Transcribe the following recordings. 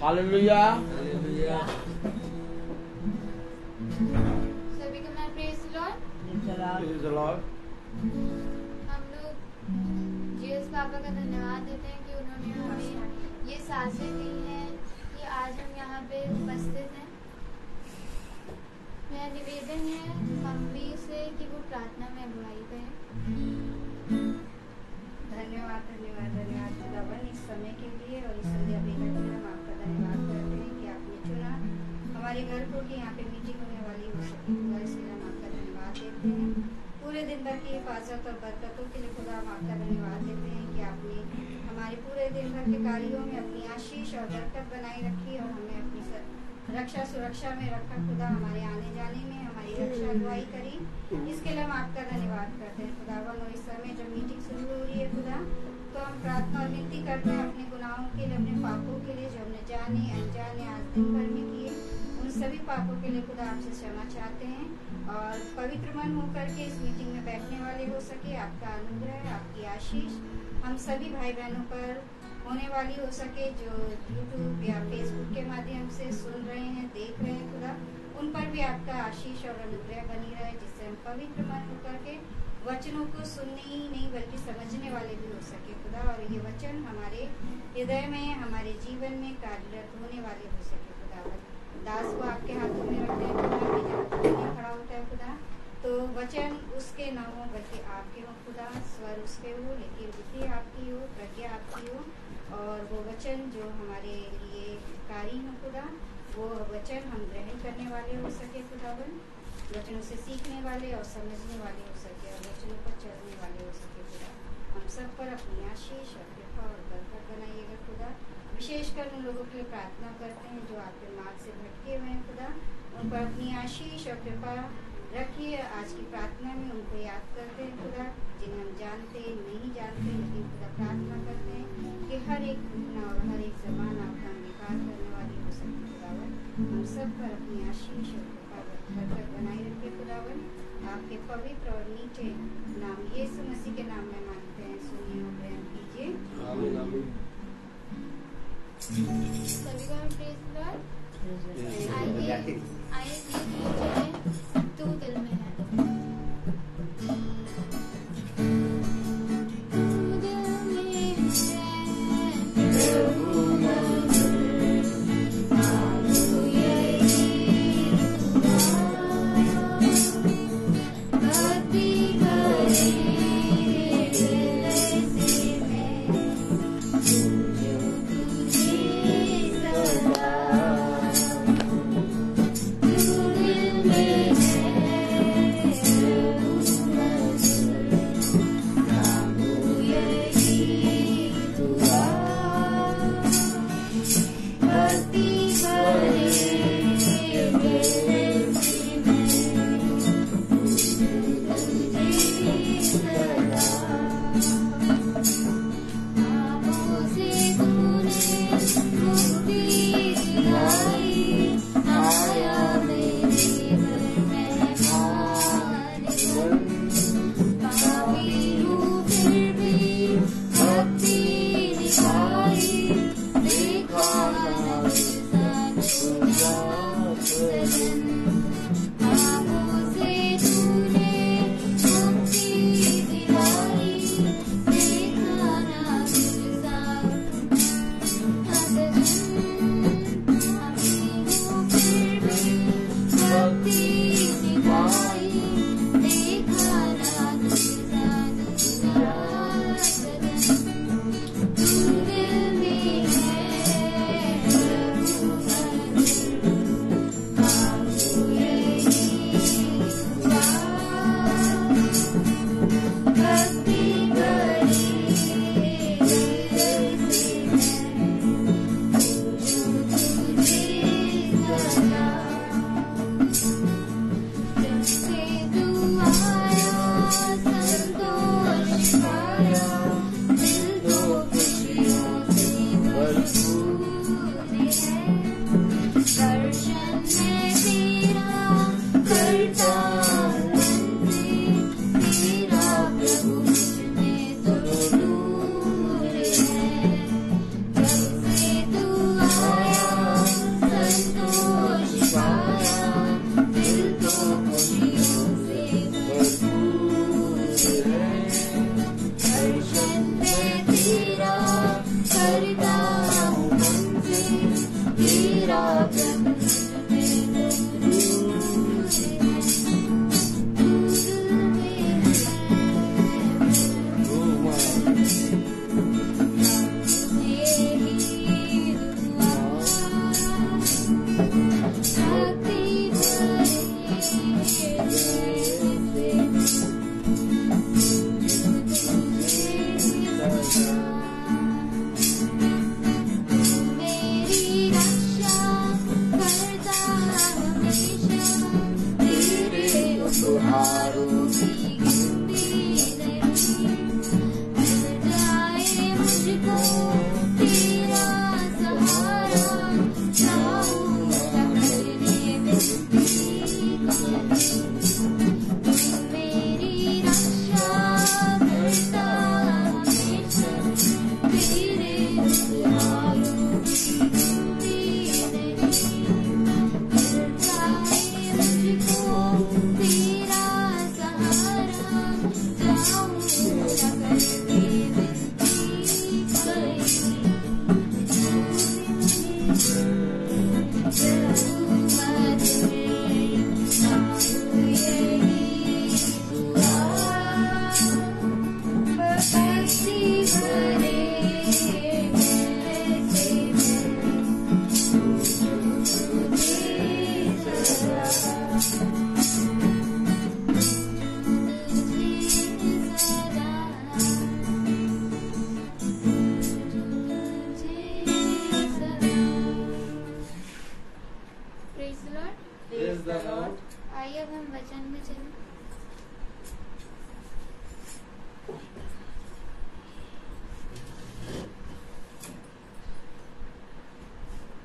Hallelujah. सभी को मैं प्रेज द लॉर्ड। हम लोग जीसस पापा का धन्यवाद देते हैं कि उन्होंने हमें ये सांसें दी हैं कि आज हम यहाँ पे उपस्थित हैं। मेरा निवेदन है मम्मी से कि वो प्रार्थना में अगुवाई करें। धन्यवाद धन्यवाद धन्यवाद खुदावन इस समय के लिए और इस संध्या बेला के लिए हम आपका धन्यवाद करते हैं कि आपने चुना हमारे घर को कि यहाँ पे मीटिंग होने वाली हो सके। खुदा इसलिए हम आपका धन्यवाद देते हैं। पूरे दिन भर की हिफाजत और बरकतों के लिए खुदा हम आपका धन्यवाद देते हैं कि आपने हमारे पूरे दिन भर के कार्यों में अपनी आशीष और बरकत बनाई रखी और हमें अपनी रक्षा सुरक्षा में रखा। खुदा हमारे आने जाने में हमारी रक्षा अगुवाई करी, इसके लिए हम आपका धन्यवाद करते हैं खुदावन। और इस समय जब मीटिंग शुरू हो रही है खुदा, तो हम प्रार्थना और विनती करते हैं अपने गुनाहों के लिए, अपने पापों के लिए जो हमने जाने अनजाने आज दिन भर में किए, उन सभी पापों के लिए खुदा आपसे क्षमा चाहते हैं। और पवित्र मन होकर के इस मीटिंग में बैठने वाले हो सके, आपका अनुग्रह आपकी आशीष हम सभी भाई बहनों पर होने वाली हो सके, जो यूट्यूब या फेसबुक के माध्यम से सुन रहे हैं देख रहे हैं खुदा, उन पर भी आपका आशीष और अनुग्रह बनी रहे, जिससे हम पवित्र मन होकर के वचनों को सुनने ही नहीं बल्कि समझने वाले भी हो सके खुदा। और ये वचन हमारे हृदय में हमारे जीवन में कार्यरत होने वाले हो सके खुदा। दास को आपके हाथों में रखते हैं खुदा, खड़ा होता है खुदा, तो वचन उसके न हो बल्कि आपके हो खुदा, स्वर उसके हो लेकिन बुद्धि आपकी हो, प्रज्ञा आपकी हो, और वो वचन जो हमारे लिए कारी हो खुदा, वो वचन हम ग्रहण करने वाले हो सके खुदावन, वचनों से सीखने वाले और समझने वाले हो सके और वचनों पर चलने वाले हो सके खुदा। हम सब पर अपनी आशीष और कृपा और बरकत बनाइएगा खुदा। विशेषकर उन लोगों के लिए प्रार्थना करते हैं जो आपके मार्ग से भटके हुए हैं खुदा, उन पर अपनी आशीष और कृपा रखिए। आज की प्रार्थना में उनको याद करते हैं खुदा, जिन्हें हम जानते नहीं जानते, लेकिन खुदा प्रार्थना करते हैं कि हर एक घटना और हर एक जबान आपका अंगीकार करने वाली हो सके खुदावन। हम सब पर अपनी आशीष और कृपा बरकत बनाए रखिए खुदावन। आपके पवित्र और मीठे नाम यीशु मसीह के नाम में मांगते हैं, सुनिए और ग्रहण कीजिए। सभी को मैं प्रेज द लॉर्ड। आइए तू दिल में है।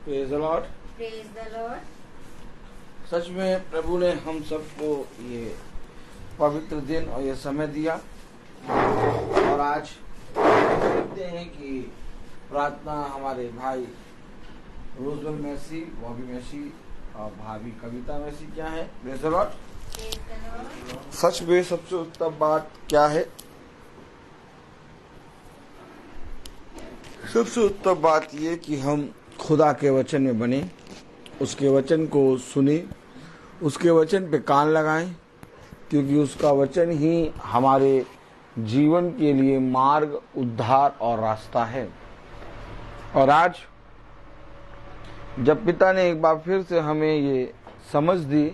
Praise the Lord. Praise the Lord. सच में प्रभु ने हम सबको ये पवित्र दिन और ये समय दिया, और आज देखते हैं कि प्रार्थना हमारे भाई रोजबेल मैसी, बॉबी मैसी और भाभी कविता मैसी क्या है। Praise the Lord. सच में सबसे उत्तम बात क्या है? सबसे उत्तम बात ये कि हम खुदा के वचन में बने, उसके वचन को सुने, उसके वचन पे कान लगाएं, क्योंकि उसका वचन ही हमारे जीवन के लिए मार्ग, उद्धार और रास्ता है। और आज जब पिता ने एक बार फिर से हमें ये समझ दी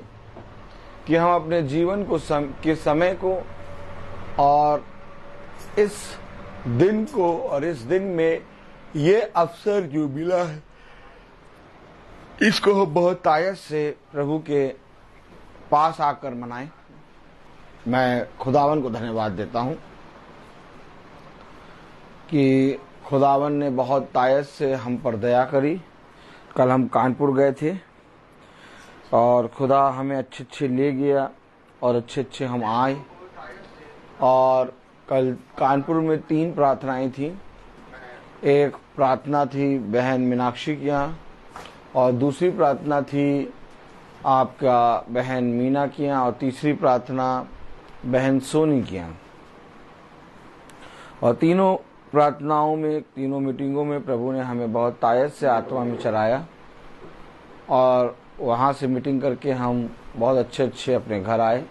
कि हम अपने जीवन को के समय को और इस दिन को और इस दिन में ये अवसर जो मिला है, इसको हम बहुत तायत से प्रभु के पास आकर मनाएं। मैं खुदावन को धन्यवाद देता हूं कि खुदावन ने बहुत तायत से हम पर दया करी। कल हम कानपुर गए थे और खुदा हमें अच्छे ले गया और अच्छे हम आए। और कल कानपुर में 3 प्रार्थनाएं थी। एक प्रार्थना थी बहन मीनाक्षी की यहाँ, और दूसरी प्रार्थना थी आपका बहन मीना की यहाँ, और तीसरी प्रार्थना बहन सोनी की यहाँ। और तीनों प्रार्थनाओं में, तीनों मीटिंगों में प्रभु ने हमें बहुत तायत से आत्मा में चलाया, और वहाँ से मीटिंग करके हम बहुत अच्छे अपने घर आए।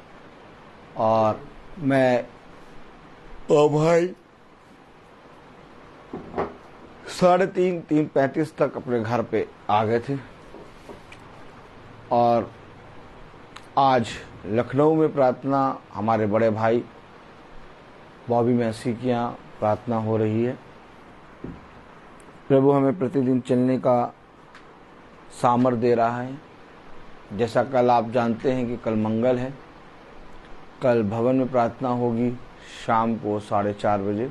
और मैं भाई 3:35 तक अपने घर पे आ गए थे। और आज लखनऊ में प्रार्थना हमारे बड़े भाई बॉबी मैसी की यहाँ प्रार्थना हो रही है। प्रभु हमें प्रतिदिन चलने का सामर्थ्य दे रहा है। जैसा कल आप जानते हैं कि कल मंगल है। कल भवन में प्रार्थना होगी शाम को 4:30 बजे।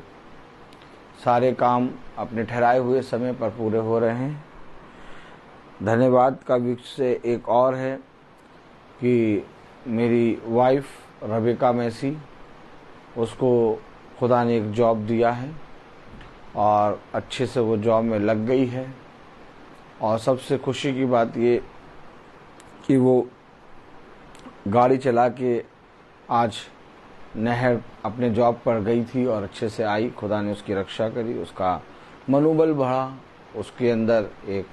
सारे काम अपने ठहराए हुए समय पर पूरे हो रहे हैं। धन्यवाद का विषय एक और है कि मेरी वाइफ रबिका मैसी, उसको खुदा ने एक जॉब दिया है और अच्छे से वो जॉब में लग गई है। और सबसे खुशी की बात ये कि वो गाड़ी चला के आज नहर अपने जॉब पर गई थी और अच्छे से आई। खुदा ने उसकी रक्षा करी, उसका मनोबल बढ़ा, उसके अंदर एक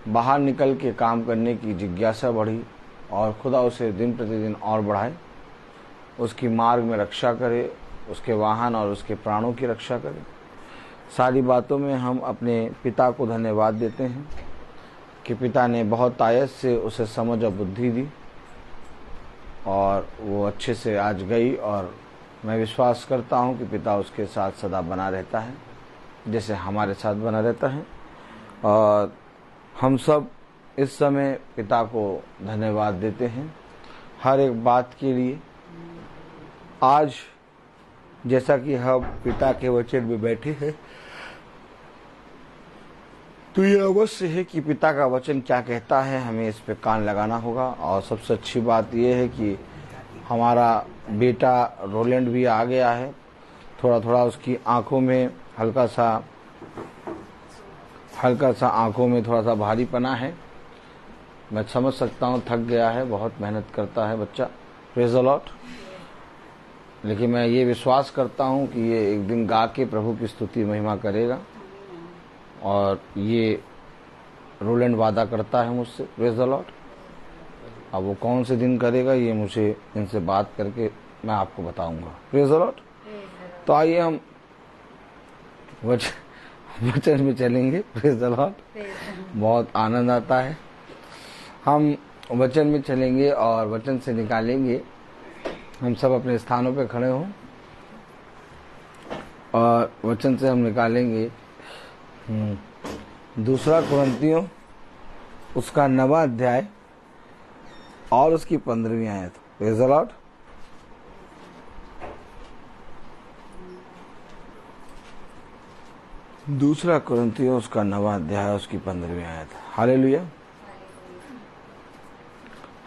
बाहर निकल के काम करने की जिज्ञासा बढ़ी, और खुदा उसे दिन प्रतिदिन और बढ़ाए, उसकी मार्ग में रक्षा करे, उसके वाहन और उसके प्राणों की रक्षा करे। सारी बातों में हम अपने पिता को धन्यवाद देते हैं कि पिता ने बहुत तायत से उसे समझ और बुद्धि दी, और वो अच्छे से आज गई। और मैं विश्वास करता हूँ कि पिता उसके साथ सदा बना रहता है, जैसे हमारे साथ बना रहता है। और हम सब इस समय पिता को धन्यवाद देते हैं हर एक बात के लिए। आज जैसा कि हम पिता के वचन में बैठे हैं, तो ये अवश्य है कि पिता का वचन क्या कहता है, हमें इस पे कान लगाना होगा। और सबसे अच्छी बात यह है कि हमारा बेटा रोलैंड भी आ गया है। थोड़ा थोड़ा उसकी आंखों में हल्का सा आंखों में थोड़ा सा भारीपना है। मैं समझ सकता हूँ, थक गया है, बहुत मेहनत करता है बच्चा। Praise the Lord. लेकिन मैं ये विश्वास करता हूँ कि ये एक दिन गा के प्रभु की स्तुति महिमा करेगा, और ये रोलैंड वादा करता है मुझसे। Praise the Lord. अब वो कौन से दिन करेगा ये मुझे इनसे बात करके मैं आपको बताऊंगा। Praise the Lord. तो आइए हम वचन में चलेंगे। Praise the Lord. बहुत आनंद आता है। हम वचन में चलेंगे और वचन से निकालेंगे। हम सब अपने स्थानों पे खड़े हों और वचन से हम निकालेंगे 2 कुरिन्थियों उसका 9वां अध्याय और उसकी 15वीं आयत। Praise the Lord. दूसरा कुरिन्थियों उसका 9वां अध्याय उसकी 15वीं आयत। हालेलुया।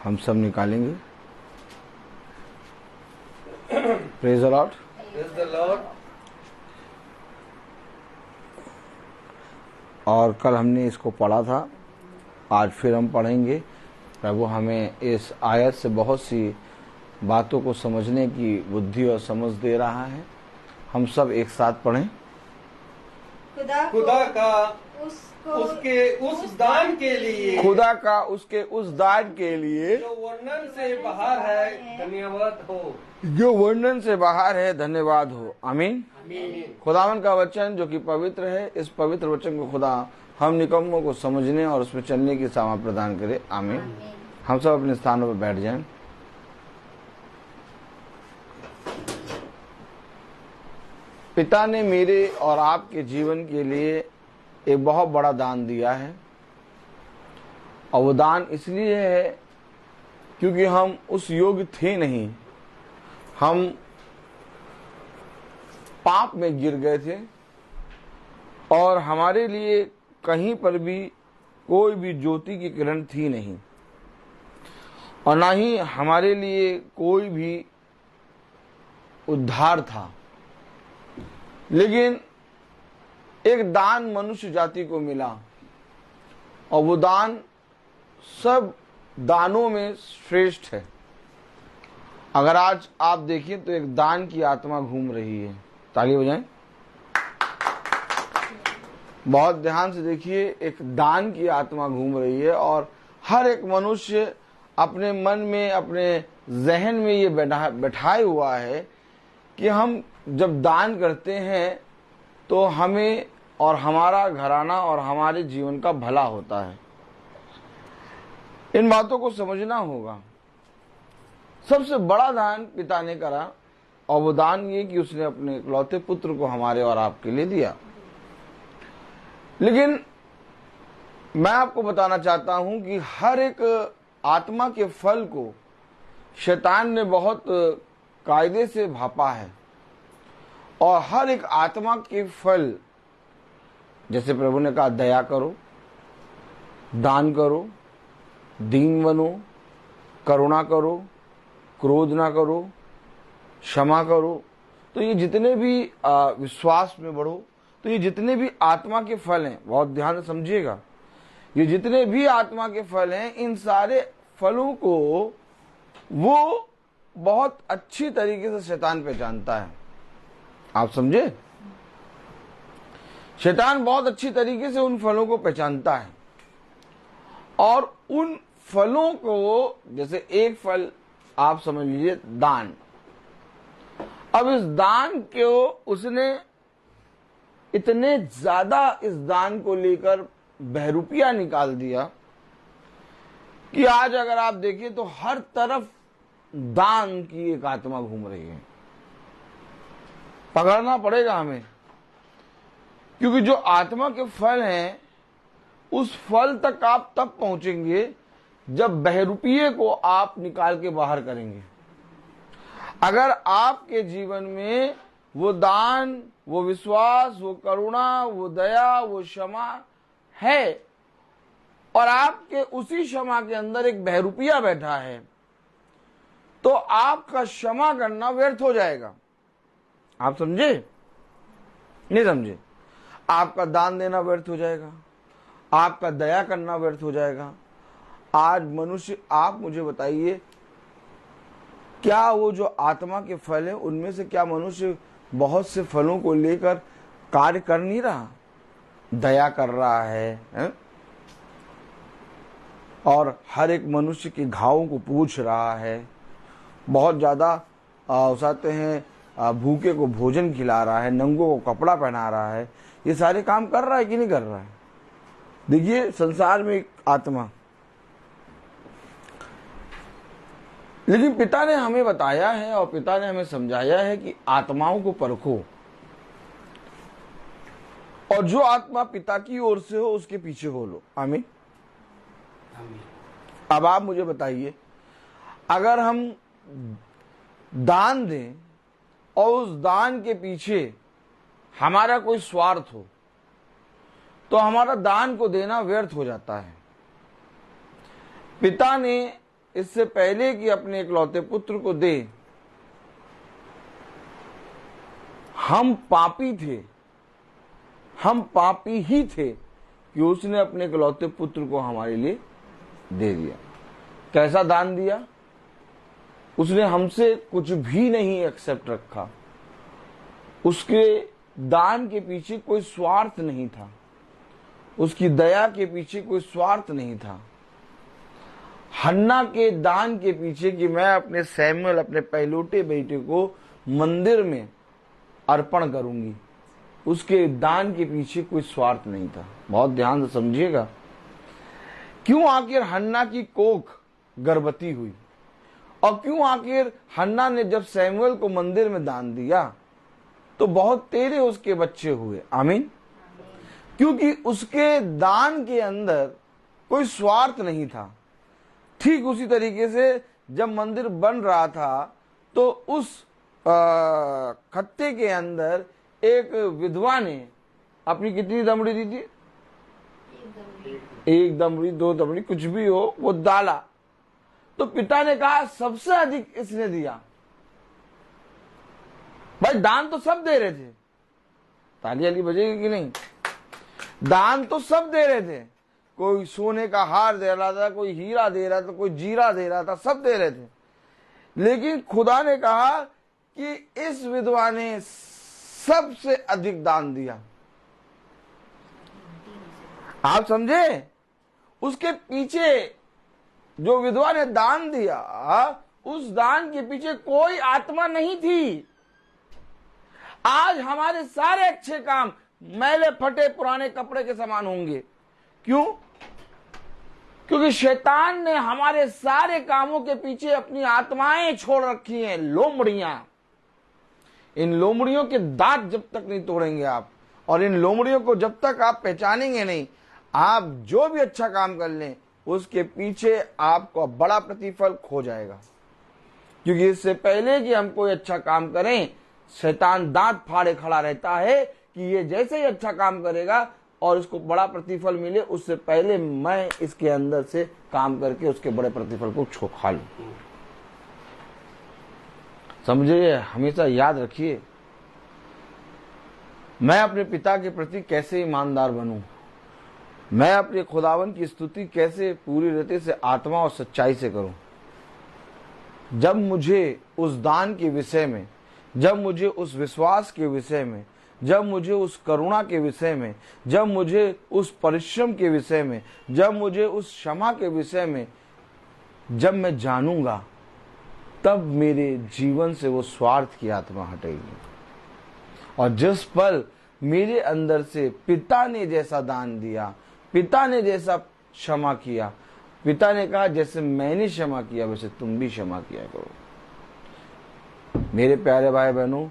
हम सब निकालेंगे। Praise the Lord. Praise the Lord. और कल हमने इसको पढ़ा था, आज फिर हम पढ़ेंगे। प्रभु हमें इस आयत से बहुत सी बातों को समझने की बुद्धि और समझ दे रहा है। हम सब एक साथ पढ़ें। खुदा का उसके उस दान के लिए, खुदा का उसके उस दान के लिए जो वर्णन से बाहर है, धन्यवाद हो। जो वर्णन से बाहर है, धन्यवाद हो। आमीन। खुदावन का वचन जो कि पवित्र है, इस पवित्र वचन को खुदा हम निकम्मों को समझने और उसमें चलने की सामर्थ प्रदान करे। आमीन। हम सब अपने स्थानों पर बैठ जाएं। पिता ने मेरे और आपके जीवन के लिए एक बहुत बड़ा दान दिया है, और वो दान इसलिए है क्योंकि हम उस योग्य थे नहीं। हम पाप में गिर गए थे और हमारे लिए कहीं पर भी कोई भी ज्योति की किरण थी नहीं, और ना ही हमारे लिए कोई भी उद्धार था। लेकिन एक दान मनुष्य जाति को मिला, और वो दान सब दानों में श्रेष्ठ है। अगर आज आप देखिए तो एक दान की आत्मा घूम रही है। ताली बजाएं। बहुत ध्यान से देखिए, एक दान की आत्मा घूम रही है, और हर एक मनुष्य अपने मन में, अपने जहन में ये बैठाए हुआ है कि हम जब दान करते हैं तो हमें और हमारा घराना और हमारे जीवन का भला होता है। इन बातों को समझना होगा। सबसे बड़ा दान पिता ने करा, और वो दान ये कि उसने अपने इकलौते पुत्र को हमारे और आपके लिए दिया। लेकिन मैं आपको बताना चाहता हूं कि हर एक आत्मा के फल को शैतान ने बहुत कायदे से भापा है, और हर एक आत्मा के फल, जैसे प्रभु ने कहा, दया करो, दान करो, दीन बनो, करुणा करो, क्रोध ना करो, क्षमा करो। तो ये जितने भी विश्वास में बढ़ो, तो ये जितने भी आत्मा के फल हैं, बहुत ध्यान से समझिएगा, ये जितने भी आत्मा के फल हैं, इन सारे फलों को वो बहुत अच्छी तरीके से शैतान पहचानता है। आप समझे? शैतान बहुत अच्छी तरीके से उन फलों को पहचानता है, और उन फलों को, जैसे एक फल आप समझ लीजिए दान। अब इस दान को उसने इतने ज्यादा इस दान को लेकर बहरूपिया निकाल दिया कि आज अगर आप देखिए तो हर तरफ दान की एक आत्मा घूम रही है। पकड़ना पड़ेगा हमें, क्योंकि जो आत्मा के फल हैं, उस फल तक आप तब पहुंचेंगे जब बहरूपिये को आप निकाल के बाहर करेंगे। अगर आपके जीवन में वो दान, वो विश्वास, वो करुणा, वो दया, वो क्षमा है, और आपके उसी क्षमा के अंदर एक बहरूपिया बैठा है, तो आपका क्षमा करना व्यर्थ हो जाएगा। आप समझे? नहीं समझे? आपका दान देना व्यर्थ हो जाएगा, आपका दया करना व्यर्थ हो जाएगा। आज मनुष्य, आप मुझे बताइए, क्या वो जो आत्मा के फल हैं, उनमें से क्या मनुष्य बहुत से फलों को लेकर कार्य कर नहीं रहा? दया कर रहा है? और हर एक मनुष्य के घावों को पूछ रहा है, बहुत ज्यादा उसाते हैं, भूखे को भोजन खिला रहा है, नंगों को कपड़ा पहना रहा है। ये सारे काम कर रहा है कि नहीं कर रहा है? देखिए, संसार में एक आत्मा, लेकिन पिता ने हमें बताया है और पिता ने हमें समझाया है कि आत्माओं को परखो, और जो आत्मा पिता की ओर से हो उसके पीछे हो लो। आमीन। अब आप मुझे बताइए, अगर हम दान दें और उस दान के पीछे हमारा कोई स्वार्थ हो, तो हमारा दान को देना व्यर्थ हो जाता है। पिता ने इससे पहले कि अपने इकलौते पुत्र को दे, हम पापी थे, हम पापी ही थे कि उसने अपने इकलौते पुत्र को हमारे लिए दे दिया। कैसा दान दिया? उसने हमसे कुछ भी नहीं एक्सेप्ट रखा। उसके दान के पीछे कोई स्वार्थ नहीं था, उसकी दया के पीछे कोई स्वार्थ नहीं था। हन्ना के दान के पीछे कि मैं अपने सैमुअल, अपने पहलौठे बेटे को मंदिर में अर्पण करूंगी, उसके दान के पीछे कोई स्वार्थ नहीं था। बहुत ध्यान से समझिएगा। क्यों आखिर हन्ना की कोख गर्भवती हुई, और क्यों आखिर हन्ना ने जब सैमुअल को मंदिर में दान दिया तो बहुत तेरे उसके बच्चे हुए। आमीन। क्योंकि उसके दान के अंदर कोई स्वार्थ नहीं था। ठीक उसी तरीके से जब मंदिर बन रहा था तो उस खत्ते के अंदर एक विधवा ने अपनी कितनी दमड़ी दी थी? एक दमड़ी, दो दमड़ी, कुछ भी हो, वो डाला। तो पिता ने कहा सबसे अधिक इसने दिया। भाई दान तो सब दे रहे थे, ताली वाली बजेगी कि नहीं? दान तो सब दे रहे थे। कोई सोने का हार दे रहा था, कोई हीरा दे रहा था, कोई जीरा दे रहा था, सब दे रहे थे। लेकिन खुदा ने कहा कि इस विधवा ने सबसे अधिक दान दिया। आप समझे? उसके पीछे जो विधवा ने दान दिया, उस दान के पीछे कोई आत्मा नहीं थी। आज हमारे सारे अच्छे काम मैले फटे पुराने कपड़े के समान होंगे। क्यों? क्योंकि शैतान ने हमारे सारे कामों के पीछे अपनी आत्माएं छोड़ रखी हैं, लोमड़ियां। इन लोमड़ियों के दांत जब तक नहीं तोड़ेंगे आप, और इन लोमड़ियों को जब तक आप पहचानेंगे नहीं, आप जो भी अच्छा काम कर लें उसके पीछे आपको बड़ा प्रतिफल खो जाएगा। क्योंकि इससे पहले कि हम कोई अच्छा काम करें, शैतान दांत फाड़े खड़ा रहता है कि ये जैसे ही अच्छा काम करेगा और उसको बड़ा प्रतिफल मिले, उससे पहले मैं इसके अंदर से काम करके उसके बड़े प्रतिफल को खा लूं। समझिए, हमेशा याद रखिए, मैं अपने पिता के प्रति कैसे ईमानदार बनूं, मैं अपने खुदावन की स्तुति कैसे पूरी हृदय से, आत्मा और सच्चाई से करूं। जब मुझे उस दान के विषय में, जब मुझे उस विश्वास के विषय में, जब मुझे उस करुणा के विषय में, जब मुझे उस परिश्रम के विषय में, जब मुझे उस क्षमा के विषय में जब मैं जानूंगा, तब मेरे जीवन से वो स्वार्थ की आत्मा हटेगी। और जिस पल मेरे अंदर से पिता ने जैसा दान दिया, पिता ने जैसा क्षमा किया, पिता ने कहा जैसे मैंने क्षमा किया वैसे तुम भी क्षमा किया करो। मेरे प्यारे भाई बहनों,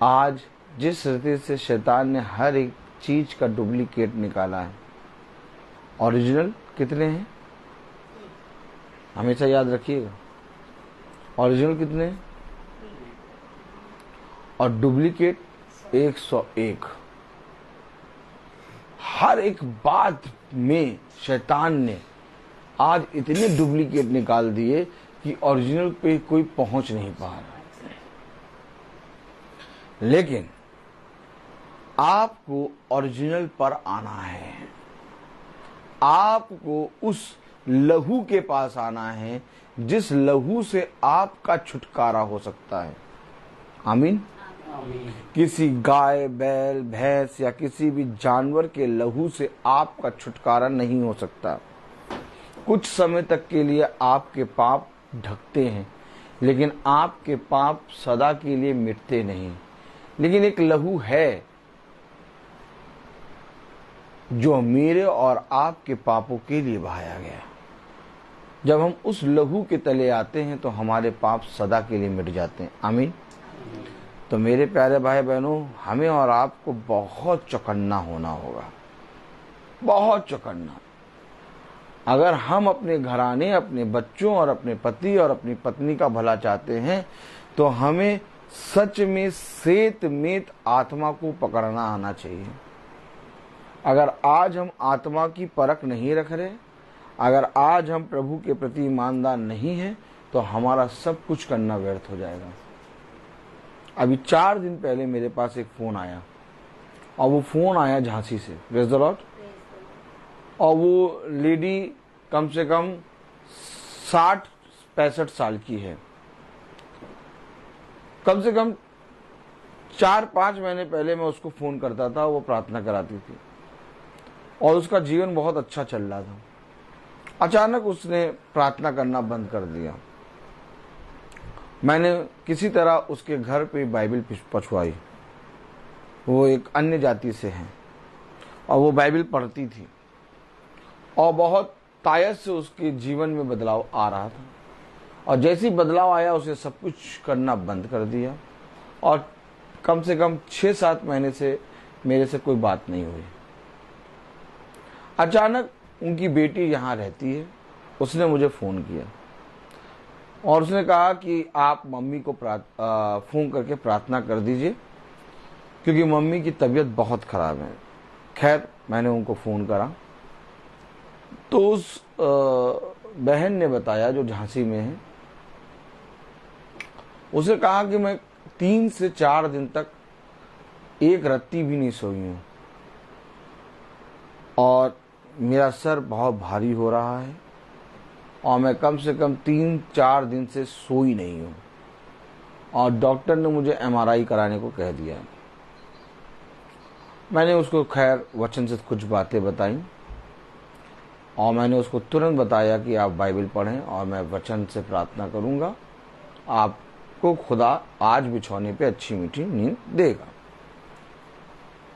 आज जिस रीति से शैतान ने हर एक चीज का डुप्लीकेट निकाला है, ओरिजिनल कितने हैं हमेशा याद रखिएगा। ओरिजिनल कितने हैं और डुप्लीकेट 101। हर एक बात में शैतान ने आज इतने डुप्लीकेट निकाल दिए कि ओरिजिनल पे कोई पहुंच नहीं पा रहा। लेकिन आपको ओरिजिनल पर आना है, आपको उस लहू के पास आना है जिस लहू से आपका छुटकारा हो सकता है। आमीन। किसी गाय, बैल, भैंस या किसी भी जानवर के लहू से आपका छुटकारा नहीं हो सकता। कुछ समय तक के लिए आपके पाप ढकते हैं, लेकिन आपके पाप सदा के लिए मिटते नहीं। लेकिन एक लहू है जो मेरे और आपके पापों के लिए बहाया गया। जब हम उस लहू के तले आते हैं तो हमारे पाप सदा के लिए मिट जाते हैं। आमीन। तो मेरे प्यारे भाई बहनों, हमें और आपको बहुत चौकन्ना होना होगा, बहुत चौकन्ना। अगर हम अपने घराने, अपने बच्चों और अपने पति और अपनी पत्नी का भला चाहते हैं तो हमें सच में सेत मेत आत्मा को पकड़ना आना चाहिए। अगर आज हम आत्मा की परख नहीं रख रहे, अगर आज हम प्रभु के प्रति ईमानदार नहीं हैं, तो हमारा सब कुछ करना व्यर्थ हो जाएगा। अभी 4 दिन पहले मेरे पास एक फोन आया, और वो फोन आया झांसी से, प्रेज़ द लॉर्ड। और वो लेडी कम से कम 60-65 साल की है। कम से कम 4-5 महीने पहले मैं उसको फोन करता था, वो प्रार्थना कराती थी और उसका जीवन बहुत अच्छा चल रहा था। अचानक उसने प्रार्थना करना बंद कर दिया। मैंने किसी तरह उसके घर पे बाइबल पछुआई। वो एक अन्य जाति से है और वो बाइबल पढ़ती थी और बहुत तायत से उसके जीवन में बदलाव आ रहा था। और जैसे ही बदलाव आया, उसे सब कुछ करना बंद कर दिया और कम से कम 6-7 महीने से मेरे से कोई बात नहीं हुई। अचानक उनकी बेटी यहाँ रहती है, उसने मुझे फ़ोन किया और उसने कहा कि आप मम्मी को फ़ोन करके प्रार्थना कर दीजिए, क्योंकि मम्मी की तबीयत बहुत ख़राब है। खैर, मैंने उनको फ़ोन करा तो उस बहन ने बताया, जो झांसी में है, उसे कहा कि मैं 3 से 4 दिन तक एक रत्ती भी नहीं सोई हूँ और मेरा सर बहुत भारी हो रहा है और मैं कम से कम 3-4 दिन से सोई नहीं हूँ और डॉक्टर ने मुझे MRI कराने को कह दिया। मैंने उसको खैर वचन से कुछ बातें बताई और मैंने उसको तुरंत बताया कि आप बाइबल पढ़ें और मैं वचन से प्रार्थना करूंगा, आपको खुदा आज बिछौने पे अच्छी मीठी नींद देगा।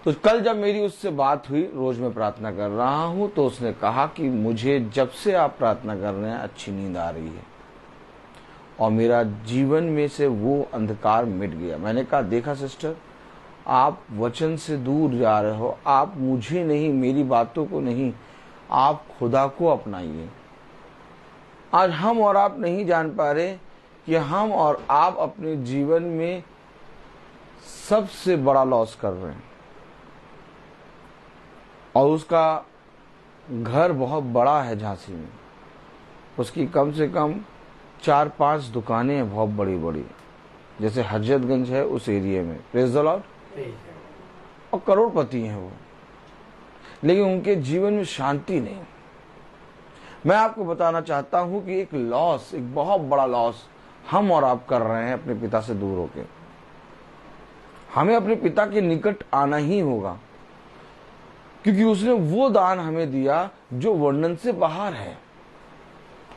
तो कल जब मेरी उससे बात हुई, रोज मैं प्रार्थना कर रहा हूं, तो उसने कहा कि मुझे जब से आप प्रार्थना कर रहे हैं अच्छी नींद आ रही है और मेरा जीवन में से वो अंधकार मिट गया। मैंने कहा, देखा सिस्टर, आप वचन से दूर जा रहे हो, आप मुझे नहीं, मेरी बातों को नहीं, आप खुदा को अपनाइए। आज हम और आप नहीं जान पा रहे कि हम और आप अपने जीवन में सबसे बड़ा लॉस कर रहे हैं। और उसका घर बहुत बड़ा है झांसी में, उसकी कम से कम 4-5 दुकानें हैं बहुत बड़ी बड़ी, जैसे हजरतगंज है उस एरिया में, प्रेज़ द लॉर्ड। और करोड़पति हैं वो, लेकिन उनके जीवन में शांति नहीं। मैं आपको बताना चाहता हूं कि एक लॉस, एक बहुत बड़ा लॉस हम और आप कर रहे हैं अपने पिता से दूर होकर। हमें अपने पिता के निकट आना ही होगा, क्योंकि उसने वो दान हमें दिया जो वर्णन से बाहर है।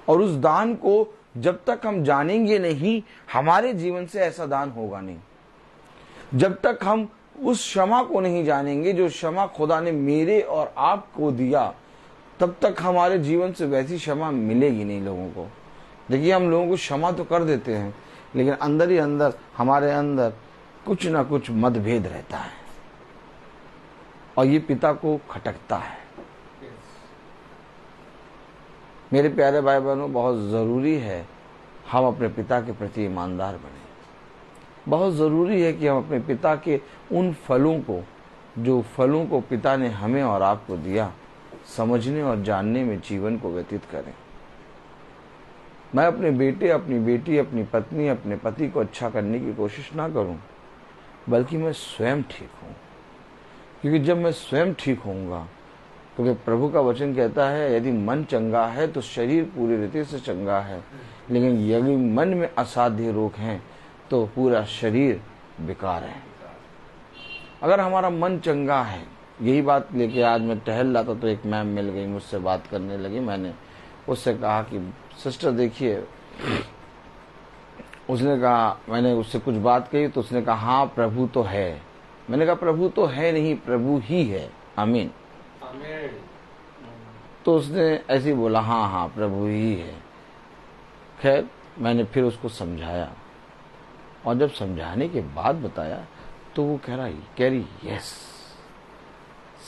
और उस दान को जब तक हम जानेंगे नहीं, हमारे जीवन से ऐसा दान होगा नहीं। जब तक हम उस क्षमा को नहीं जानेंगे जो क्षमा खुदा ने मेरे और आपको दिया, तब तक हमारे जीवन से वैसी क्षमा मिलेगी नहीं लोगों को। देखिए, हम लोगों को क्षमा तो कर देते हैं, लेकिन अंदर ही अंदर हमारे अंदर कुछ ना कुछ मतभेद रहता है और ये पिता को खटकता है। मेरे प्यारे भाई बहनों, बहुत ज़रूरी है हम अपने पिता के प्रति ईमानदार बने। बहुत ज़रूरी है कि हम अपने पिता के उन फलों को, जो फलों को पिता ने हमें और आपको दिया, समझने और जानने में जीवन को व्यतीत करें। मैं अपने बेटे, अपनी बेटी, अपनी पत्नी, अपने पति को अच्छा करने की कोशिश ना करूं, बल्कि मैं स्वयं ठीक हूं। क्योंकि जब मैं स्वयं ठीक होऊंगा, क्योंकि प्रभु का वचन कहता है, यदि मन चंगा है तो शरीर पूरी रीति से चंगा है, लेकिन यदि मन में असाध्य रोग हैं तो पूरा शरीर बेकार है। अगर हमारा मन चंगा है, यही बात लेके आज मैं टहल रहा था तो एक मैम मिल गई, मुझसे बात करने लगी। मैंने उससे कहा कि सिस्टर देखिए, उसने कहा, मैंने उससे कुछ बात कही तो उसने कहा हाँ प्रभु तो है। मैंने कहा प्रभु तो है नहीं, प्रभु ही है। आमीन। तो उसने ऐसे ही बोला हाँ हाँ प्रभु ही है। खैर, मैंने फिर उसको समझाया और जब समझाने के बाद बताया तो वो कह रही यस,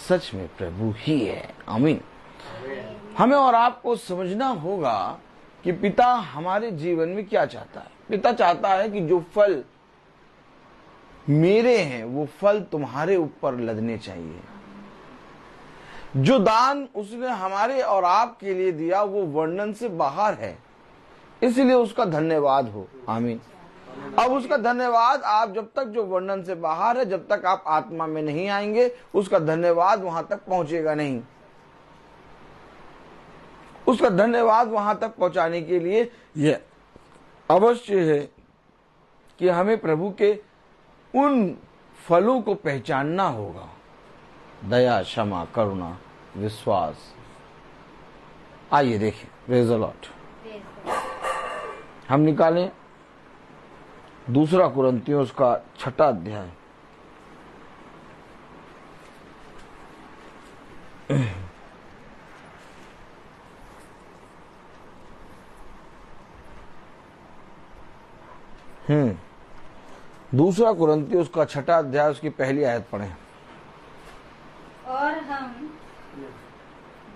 सच में प्रभु ही है। आमीन। हमें और आपको समझना होगा कि पिता हमारे जीवन में क्या चाहता है। पिता चाहता है कि जो फल मेरे हैं वो फल तुम्हारे ऊपर लदने चाहिए। जो दान उसने हमारे और आपके लिए दिया वो वर्णन से बाहर है, इसलिए उसका धन्यवाद हो। आमीन। अब उसका धन्यवाद आप जब तक जो वर्णन से बाहर है, जब तक आप आत्मा में नहीं आएंगे, उसका धन्यवाद वहां तक पहुंचेगा नहीं। उसका धन्यवाद वहां तक पहुंचाने के लिए यह अवश्य है कि हमें प्रभु के उन फलों को पहचानना होगा। दया, क्षमा, करुणा, विश्वास। आइए देखें, प्रेज़ द लॉर्ड। हम निकालें 2 कुरिन्थियों उसका 6 अध्याय। दूसरा कुरिन्थियों उसका 6 अध्याय उसकी पहली आयत पढ़ें। और हम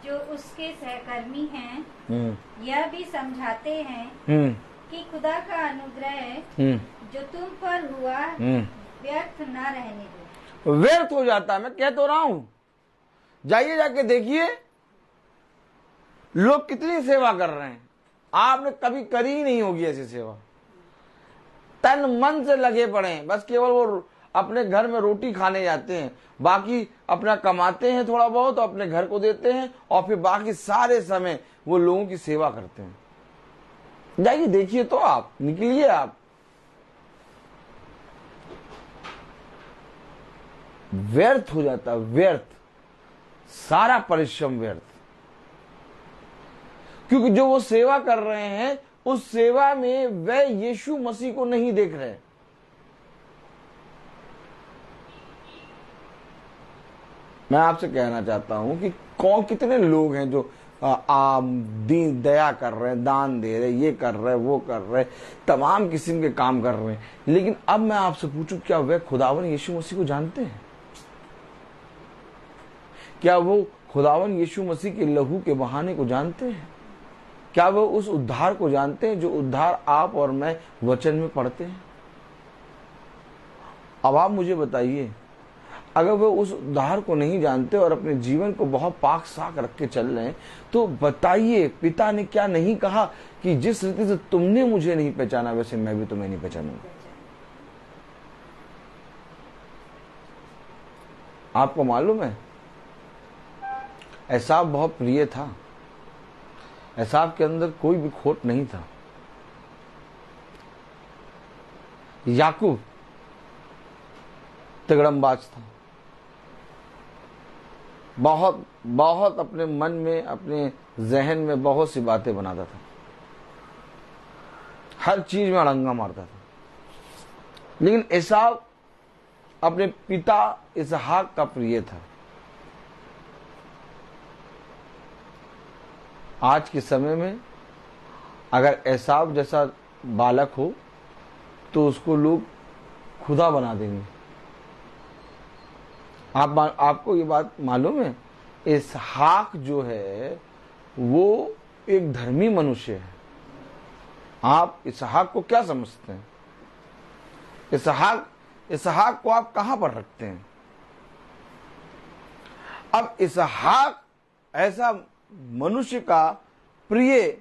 जो उसके सहकर्मी हैं यह भी समझाते हैं कि खुदा का अनुग्रह जो तुम पर हुआ व्यर्थ न रहने दो। व्यर्थ हो जाता है, मैं कह तो रहा हूं। जाइए, जाके देखिए लोग कितनी सेवा कर रहे हैं। आपने कभी करी ही नहीं होगी ऐसी सेवा। तन मन से लगे पड़े हैं, बस केवल वो अपने घर में रोटी खाने जाते हैं, बाकी अपना कमाते हैं थोड़ा बहुत, अपने घर को देते हैं, और फिर बाकी सारे समय वो लोगों की सेवा करते हैं। जाइए देखिए तो, आप निकलिए, आप व्यर्थ हो जाता, व्यर्थ, सारा परिश्रम व्यर्थ। क्योंकि जो वो सेवा कर रहे हैं उस सेवा में वह यीशु मसीह को नहीं देख रहे। मैं आपसे कहना चाहता हूं कि कितने लोग हैं जो दीन दया कर रहे हैं, दान दे रहे, ये कर रहे, वो कर रहे, तमाम किस्म के काम कर रहे हैं, लेकिन अब मैं आपसे पूछूं, क्या वे खुदावन यीशु मसीह को जानते हैं? क्या वो खुदावन यीशु मसीह के लहू के बहाने को जानते हैं? क्या वो उस उद्धार को जानते हैं जो उद्धार आप और मैं वचन में पढ़ते हैं? अब आप मुझे बताइए, अगर वो उस उद्धार को नहीं जानते और अपने जीवन को बहुत पाक साक रख के चल रहे हैं, तो बताइए पिता ने क्या नहीं कहा कि जिस रीति से तुमने मुझे नहीं पहचाना वैसे मैं भी तुम्हें नहीं पहचानूंगा। आपको मालूम है, एसाव बहुत प्रिय था। एसाव के अंदर कोई भी खोट नहीं था। याकूब तिगड़मबाज था, बहुत बहुत अपने मन में, अपने जहन में बहुत सी बातें बनाता था, हर चीज में अड़ंगा मारता था। लेकिन एसाव अपने पिता इसहाक का प्रिय था। आज के समय में अगर एसाव जैसा बालक हो तो उसको लोग खुदा बना देंगे। आपको ये बात मालूम है, इसहाक जो है वो एक धर्मी मनुष्य है। आप इसहाक को क्या समझते हैं? इसहाक को आप कहां पर रखते हैं? अब इसहाक ऐसा मनुष्य का प्रिय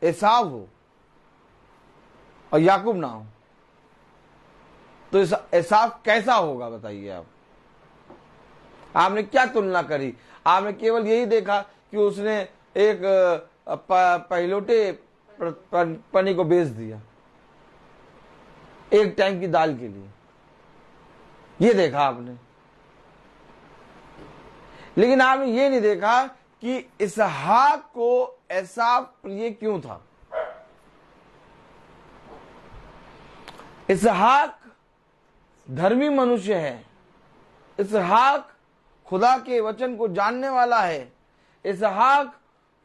एसाव हो और याकूब ना हो, तो एसाव कैसा होगा बताइए आप? आपने क्या तुलना करी? आपने केवल यही देखा कि उसने एक पहिलोटे पनी को बेच दिया एक टाइम की दाल के लिए, ये देखा आपने। लेकिन आपने ये नहीं देखा कि इसहाक को एसाव प्रिय क्यों था। इसहाक धर्मी मनुष्य है। इसहाक खुदा के वचन को जानने वाला है। इसहाक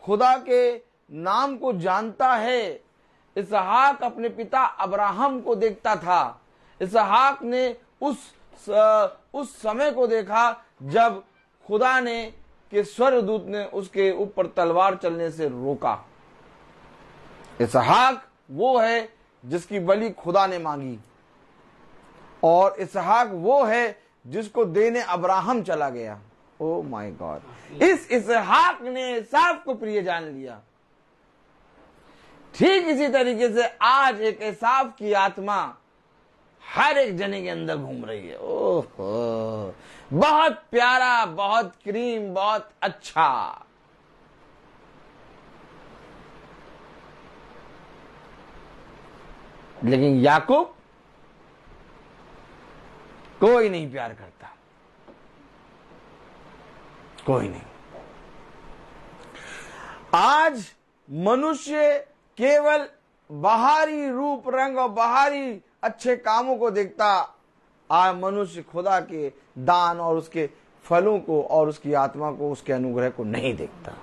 खुदा के नाम को जानता है। इसहाक अपने पिता अब्राहम को देखता था। इसहाक ने उस समय को देखा जब खुदा ने कि स्वर्गदूत ने उसके ऊपर तलवार चलने से रोका। इसहाक वो है जिसकी बलि खुदा ने मांगी, और इसहाक वो है जिसको देने अब्राहम चला गया। ओ माय गॉड, इस इसहाक ने एसाव को प्रिय जान लिया। ठीक इसी तरीके से आज एक एसाव की आत्मा हर एक जने के अंदर घूम रही है। ओहो, बहुत प्यारा, बहुत क्रीम, बहुत अच्छा। लेकिन याकूब कोई नहीं प्यार करता, कोई नहीं। आज मनुष्य केवल बाहरी रूप रंग और बाहरी अच्छे कामों को देखता, आज मनुष्य खुदा के दान और उसके फलों को और उसकी आत्मा को, उसके अनुग्रह को नहीं देखता।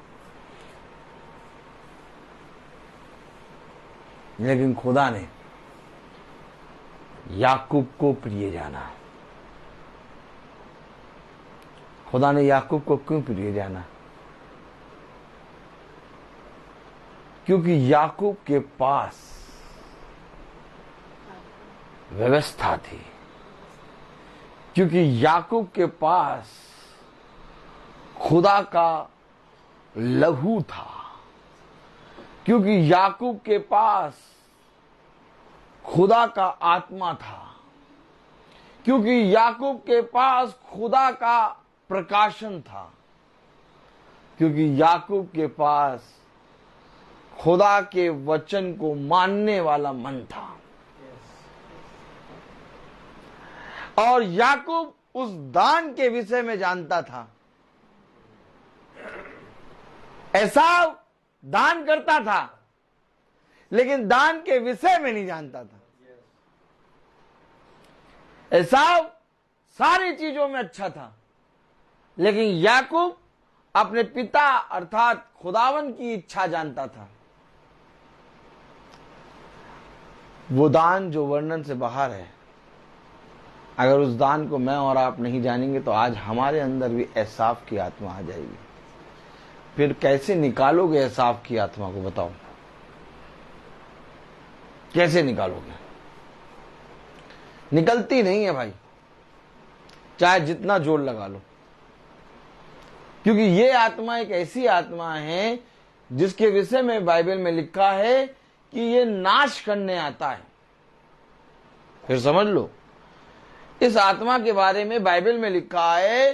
लेकिन खुदा ने याकूब को प्रिय जाना। खुदा ने याकूब को क्यों प्रिय जाना? क्योंकि याकूब के पास व्यवस्था थी, क्योंकि याकूब के पास खुदा का लहू था, क्योंकि याकूब के पास खुदा का आत्मा था, क्योंकि याकूब के पास खुदा का प्रकाशन था, क्योंकि याकूब के पास खुदा के वचन को मानने वाला मन था। और याकूब उस दान के विषय में जानता था। एसाव दान करता था, लेकिन दान के विषय में नहीं जानता था। एसाव सारी चीजों में अच्छा था, लेकिन याकूब अपने पिता अर्थात खुदावन की इच्छा जानता था। वो दान जो वर्णन से बाहर है, अगर उस दान को मैं और आप नहीं जानेंगे तो आज हमारे अंदर भी एसाव की आत्मा आ जाएगी। फिर कैसे निकालोगे एसाव की आत्मा को? बताओ, कैसे निकालोगे? निकलती नहीं है भाई, चाहे जितना जोर लगा लो, क्योंकि ये आत्मा एक ऐसी आत्मा है जिसके विषय में बाइबल में लिखा है कि ये नाश करने आता है। फिर समझ लो, इस आत्मा के बारे में बाइबल में लिखा है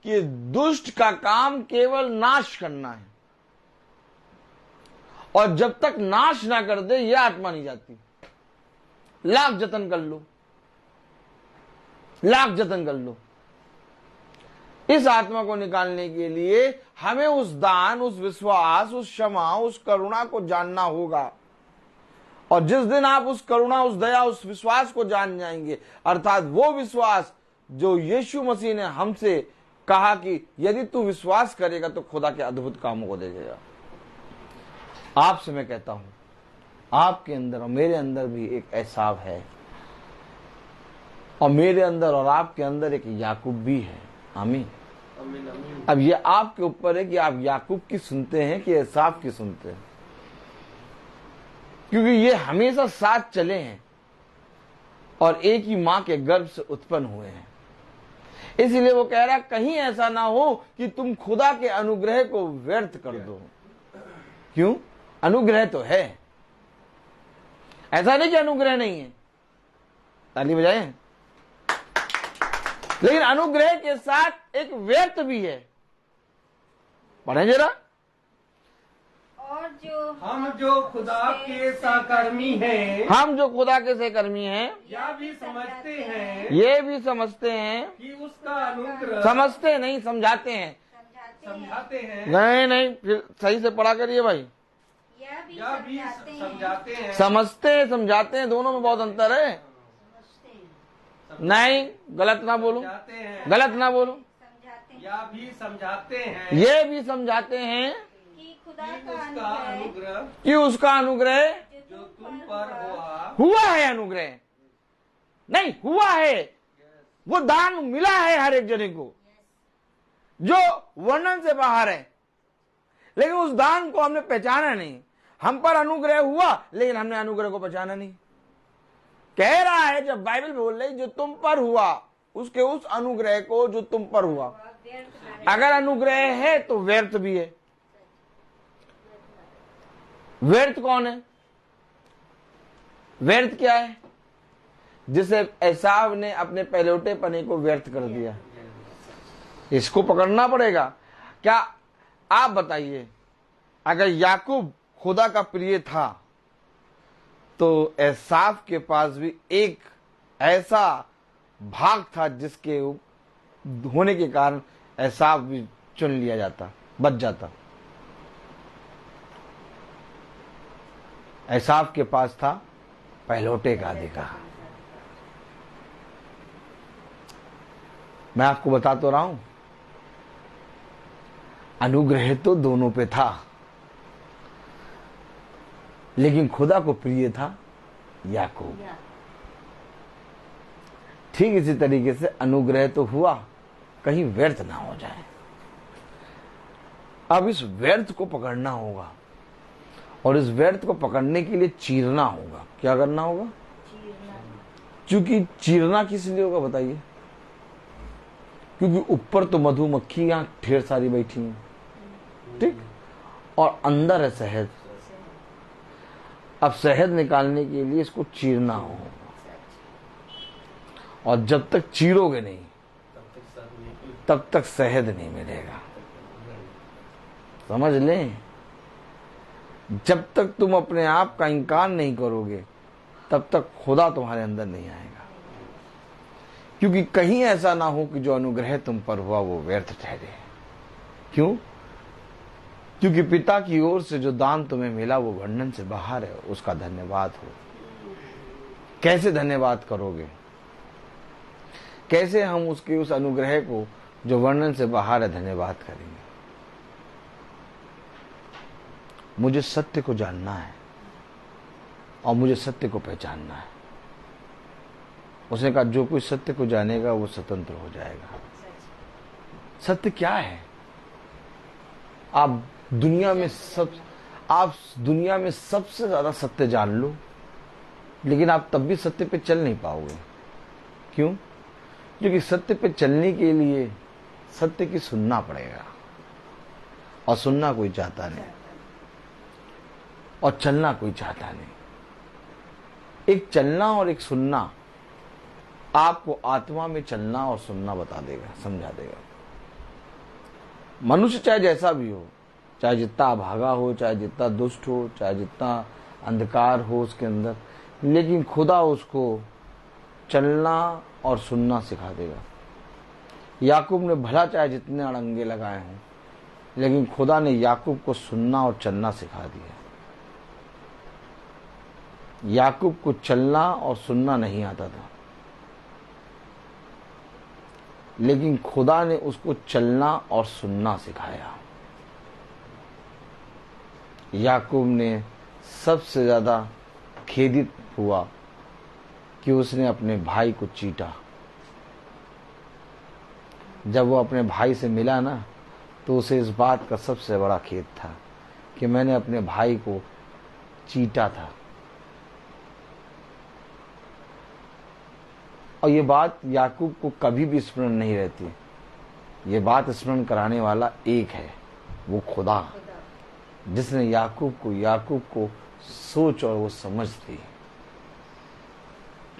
कि दुष्ट का काम केवल नाश करना है, और जब तक नाश ना कर दे यह आत्मा नहीं जाती। लाख जतन कर लो, लाख जतन कर लो, इस आत्मा को निकालने के लिए हमें उस दान, उस विश्वास, उस क्षमा, उस करुणा को जानना होगा। और जिस दिन आप उस करुणा, उस दया, उस विश्वास को जान जाएंगे, अर्थात वो विश्वास जो यीशु मसीह ने हमसे कहा कि यदि तू विश्वास करेगा तो खुदा के अद्भुत कामों को देखेगा। आपसे मैं कहता हूं, आपके अंदर और मेरे अंदर भी एक एसाव है, और मेरे अंदर और आपके अंदर एक याकूब भी है। आमीन। अब ये आपके ऊपर है कि आप याकूब की सुनते हैं कि एसाव की सुनते हैं, क्योंकि ये हमेशा साथ चले हैं और एक ही मां के गर्भ से उत्पन्न हुए हैं। इसलिए वो कह रहा, कहीं ऐसा ना हो कि तुम खुदा के अनुग्रह को व्यर्थ कर दो। क्यों? अनुग्रह तो है, ऐसा नहीं कि अनुग्रह नहीं है, ताली बजाएं। लेकिन अनुग्रह के साथ एक व्यर्थ भी है। पढ़ें जरा। और जो हम जो खुदा के सहकर्मी हैं, हम जो खुदा के सहकर्मी हैं, यह भी समझते हैं ये भी समझते हैं कि उसका अनुग्रह, समझते नहीं, समझाते हैं। समझाते हैं, नहीं, फिर सही से पढ़ा करिए भाई। यह भी यह भी समझाते हैं, समझते हैं, समझाते हैं, दोनों में बहुत अंतर है। नहीं, गलत ना बोलो, समझाते हैं, गलत ना बोलो। समझाते हैं यह भी समझाते हैं ये भी समझाते हैं कि खुदा कि का उसका अनुग्रह अनुग्रह कि उसका अनुग्रह जो तुम पर हुआ, हुआ है। अनुग्रह नहीं हुआ है, वो दान मिला है हर एक जने को जो वर्णन से बाहर है, लेकिन उस दान को हमने पहचाना नहीं। हम पर अनुग्रह हुआ, लेकिन हमने अनुग्रह को पहचाना नहीं। कह रहा है, जब बाइबल बोल रही जो तुम पर हुआ, उसके उस अनुग्रह को जो तुम पर हुआ, अगर अनुग्रह है तो व्यर्थ भी है। व्यर्थ कौन है? व्यर्थ क्या है? जिसे एसाव ने अपने पहलौठे पने को व्यर्थ कर दिया, इसको पकड़ना पड़ेगा। क्या आप बताइए, अगर याकूब खुदा का प्रिय था तो एसाव के पास भी एक ऐसा भाग था जिसके होने के कारण एसाव भी चुन लिया जाता, बच जाता। एसाव के पास था पहलौठे का अधिकार। मैं आपको बता तो रहा हूं, अनुग्रह तो दोनों पे था, लेकिन खुदा को प्रिय था याकूब। ठीक इसी तरीके से अनुग्रह तो हुआ, कहीं व्यर्थ ना हो जाए। अब इस व्यर्थ को पकड़ना होगा, और इस व्यर्थ को पकड़ने के लिए चीरना होगा। क्या करना होगा? क्योंकि चीरना किस लिए होगा बताइए? क्योंकि ऊपर तो मधुमक्खियां ढेर सारी बैठी हैं, ठीक, और अंदर है शहद। अब शहद निकालने के लिए इसको चीरना होगा, और जब तक चीरोगे नहीं तब तक शहद नहीं मिलेगा। समझ लें, जब तक तुम अपने आप का इंकार नहीं करोगे तब तक खुदा तुम्हारे अंदर नहीं आएगा। क्योंकि कहीं ऐसा ना हो कि जो अनुग्रह तुम पर हुआ वो व्यर्थ ठहरे। क्यों? क्योंकि पिता की ओर से जो दान तुम्हें मिला वो वर्णन से बाहर है, उसका धन्यवाद हो। कैसे धन्यवाद करोगे? कैसे हम उसके उस अनुग्रह को जो वर्णन से बाहर है धन्यवाद करेंगे? मुझे सत्य को जानना है और मुझे सत्य को पहचानना है। उसने कहा जो कोई सत्य को जानेगा वो स्वतंत्र हो जाएगा। सत्य क्या है? आप दुनिया में सबसे ज्यादा सत्य जान लो, लेकिन आप तब भी सत्य पे चल नहीं पाओगे। क्यों? क्योंकि सत्य पे चलने के लिए सत्य की सुनना पड़ेगा, और सुनना कोई चाहता नहीं, और चलना कोई चाहता नहीं। एक चलना और एक सुनना आपको आत्मा में चलना और सुनना बता देगा, समझा देगा। मनुष्य चाहे जैसा भी हो, चाहे जितना भागा हो, चाहे जितना दुष्ट हो, चाहे जितना अंधकार हो उसके अंदर, लेकिन खुदा उसको चलना और सुनना सिखा देगा। याकूब ने भला चाहे जितने अड़ंगे लगाए हों, लेकिन खुदा ने याकूब को सुनना और चलना सिखा दिया। याकूब को चलना और सुनना नहीं आता था, लेकिन खुदा ने उसको चलना और सुनना सिखाया। याकूब ने सबसे ज्यादा खेदित हुआ कि उसने अपने भाई को चीटा। जब वो अपने भाई से मिला ना, तो उसे इस बात का सबसे बड़ा खेद था कि मैंने अपने भाई को चीटा था। और ये बात याकूब को कभी भी स्मरण नहीं रहती। ये बात स्मरण कराने वाला एक है, वो खुदा, जिसने याकूब को सोच और वो समझ दी।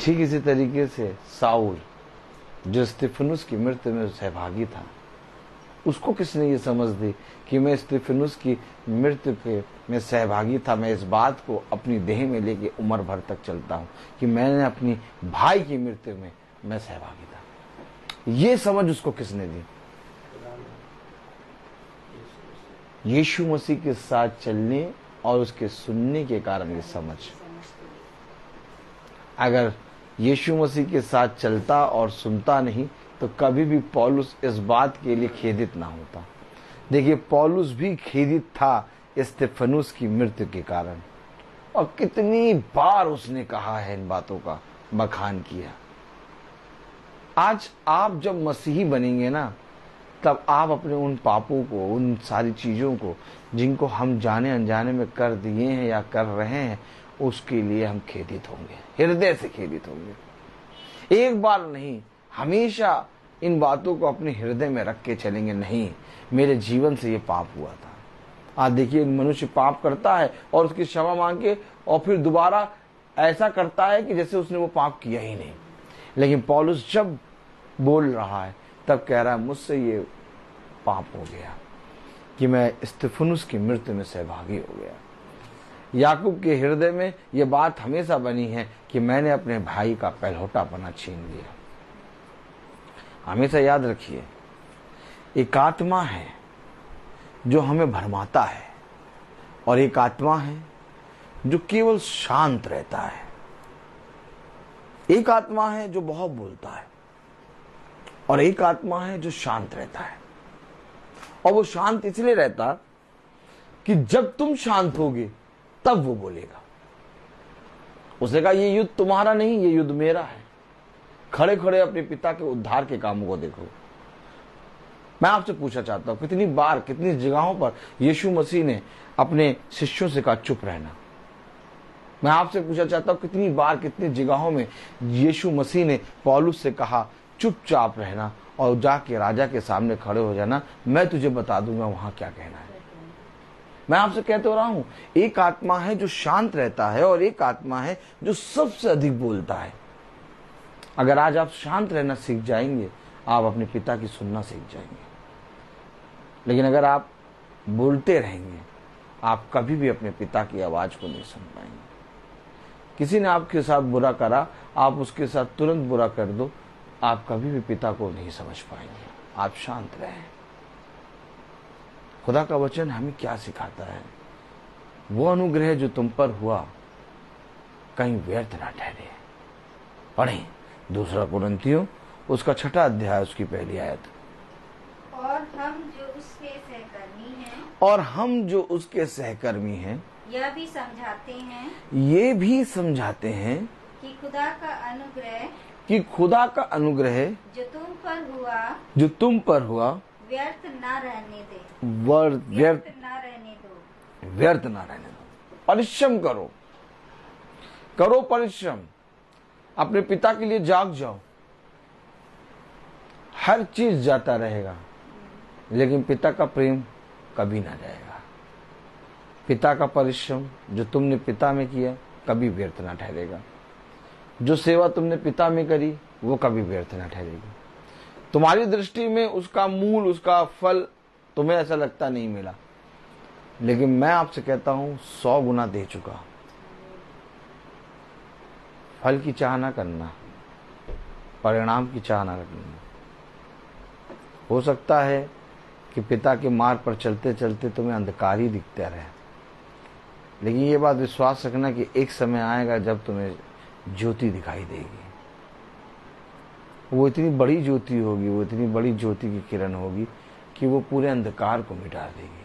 ठीक इसी तरीके से साउल, जो स्तिफनुस की मृत्यु में सहभागी था, उसको किसने ये समझ दी कि मैं स्तिफनुस की मृत्यु के में सहभागी था। मैं इस बात को अपनी देह में लेके उम्र भर तक चलता हूं कि मैंने अपनी भाई की मृत्यु में मैं सहभागी था। ये समझ उसको किसने दी? यीशु मसीह के साथ चलने और उसके सुनने के कारण ये समझ। अगर यीशु मसीह के साथ चलता और सुनता नहीं तो कभी भी पौलुस इस बात के लिए खेदित ना होता। देखिए, पौलुस भी खेदित था स्तिफनुस की मृत्यु के कारण, और कितनी बार उसने कहा है, इन बातों का बखान किया। आज आप जब मसीही बनेंगे ना, तब आप अपने उन पापों को, उन सारी चीजों को जिनको हम जाने अनजाने में कर दिए हैं या कर रहे हैं, उसके लिए हम खेदित होंगे, हृदय से खेदित होंगे। एक बार नहीं, हमेशा इन बातों को अपने हृदय में रख के चलेंगे, नहीं मेरे जीवन से ये पाप हुआ था। आज देखिए मनुष्य पाप करता है और उसकी क्षमा मांग के और फिर दोबारा ऐसा करता है कि जैसे उसने वो पाप किया ही नहीं। लेकिन पौलुस जब बोल रहा है तब कह रहा है मुझसे ये पाप हो गया कि मैं स्तिफनुस की मृत्यु में सहभागी हो गया। याकूब के हृदय में यह बात हमेशा बनी है कि मैंने अपने भाई का पहलौठापना छीन लिया। हमेशा याद रखिए, एक आत्मा है जो हमें भरमाता है और एक आत्मा है जो केवल शांत रहता है। एक आत्मा है जो बहुत बोलता है और एक आत्मा है जो शांत रहता है। और वो शांत इसलिए रहता कि जब तुम शांत होगे तब वो बोलेगा। उसने कहा ये युद्ध तुम्हारा नहीं, ये युद्ध मेरा है। खड़े खड़े अपने पिता के उद्धार के कामों को देखो। मैं आपसे पूछना चाहता हूं, कितनी बार कितनी जगहों पर यीशु मसीह ने अपने शिष्यों से कहा चुप रहना। मैं आपसे पूछना चाहता हूं, कितनी बार कितनी जगहों में यीशु मसीह ने पौलुस से कहा चुपचाप रहना और जाके राजा के सामने खड़े हो जाना, मैं तुझे बता दूंगा वहां क्या कहना है। मैं आपसे कहते हो रहा हूं, एक आत्मा है जो शांत रहता है और एक आत्मा है जो सबसे अधिक बोलता है। अगर आज आप शांत रहना सीख जाएंगे, आप अपने पिता की सुनना सीख जाएंगे। लेकिन अगर आप बोलते रहेंगे, आप कभी भी अपने पिता की आवाज को नहीं सुन पाएंगे। किसी ने आपके साथ बुरा करा, आप उसके साथ तुरंत बुरा कर दो, आप कभी भी पिता को नहीं समझ पाएंगे। आप शांत रहें। खुदा का वचन हमें क्या सिखाता है? वो अनुग्रह जो तुम पर हुआ कहीं व्यर्थ ना ठहरे। पढ़ें 2 कुरिन्थियों उसका 6 अध्याय उसकी पहली आयत। और हम जो उसके सहकर्मी हैं, और हम जो उसके सहकर्मी हैं, यह भी समझाते हैं, ये भी समझाते हैं कि खुदा का अनुग्रह जो तुम पर हुआ व्यर्थ ना रहने दो। परिश्रम करो परिश्रम। अपने पिता के लिए जाग जाओ। हर चीज जाता रहेगा लेकिन पिता का प्रेम कभी ना जाएगा। पिता का परिश्रम जो तुमने पिता में किया कभी व्यर्थ ना ठहरेगा। जो सेवा तुमने पिता में करी वो कभी व्यर्थ ना ठहरेगी। तुम्हारी दृष्टि में उसका मूल, उसका फल तुम्हें ऐसा लगता नहीं मिला, लेकिन मैं आपसे कहता हूं 100 गुना दे चुका। फल की चाह ना करना, परिणाम की चाह ना करना। हो सकता है कि पिता के मार्ग पर चलते चलते तुम्हें अंधकार ही दिखता रहे, लेकिन ये बात विश्वास रखना कि एक समय आएगा जब तुम्हें ज्योति दिखाई देगी। वो इतनी बड़ी ज्योति होगी, वो इतनी बड़ी ज्योति की किरण होगी कि वो पूरे अंधकार को मिटा देगी।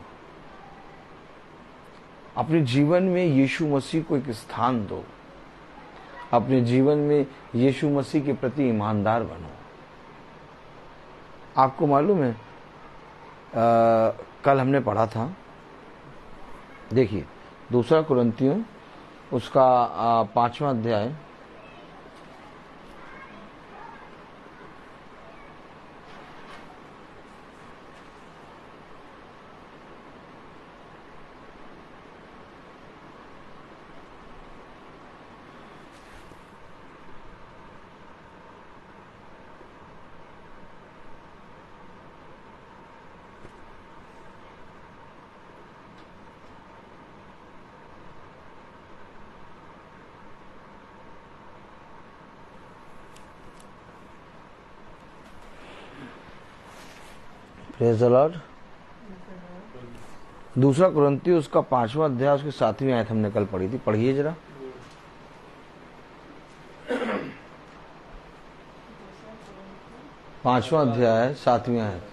अपने जीवन में यीशु मसीह को एक स्थान दो। अपने जीवन में यीशु मसीह के प्रति ईमानदार बनो। आपको मालूम है कल हमने पढ़ा था, देखिए 2 कुरिन्थियों उसका 5वां अध्याय प्रेज़ द लॉर्ड। 2 कुरिन्थियों उसका 5वां अध्याय उसकी 7वीं आयत हमने कल पढ़ी थी। पढ़िए जरा। 5वां अध्याय 7वीं आयत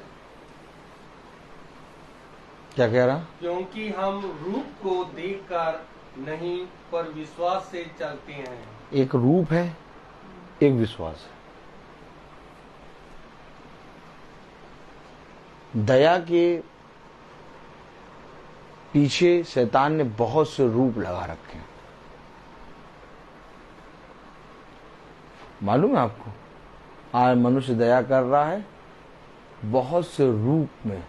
क्या कह रहा? क्योंकि हम रूप को देखकर नहीं पर विश्वास से चलते हैं। एक रूप है, एक विश्वास है। दया के पीछे शैतान ने बहुत से रूप लगा रखे हैं। मालूम है आपको? आज मनुष्य दया कर रहा है बहुत से रूप में,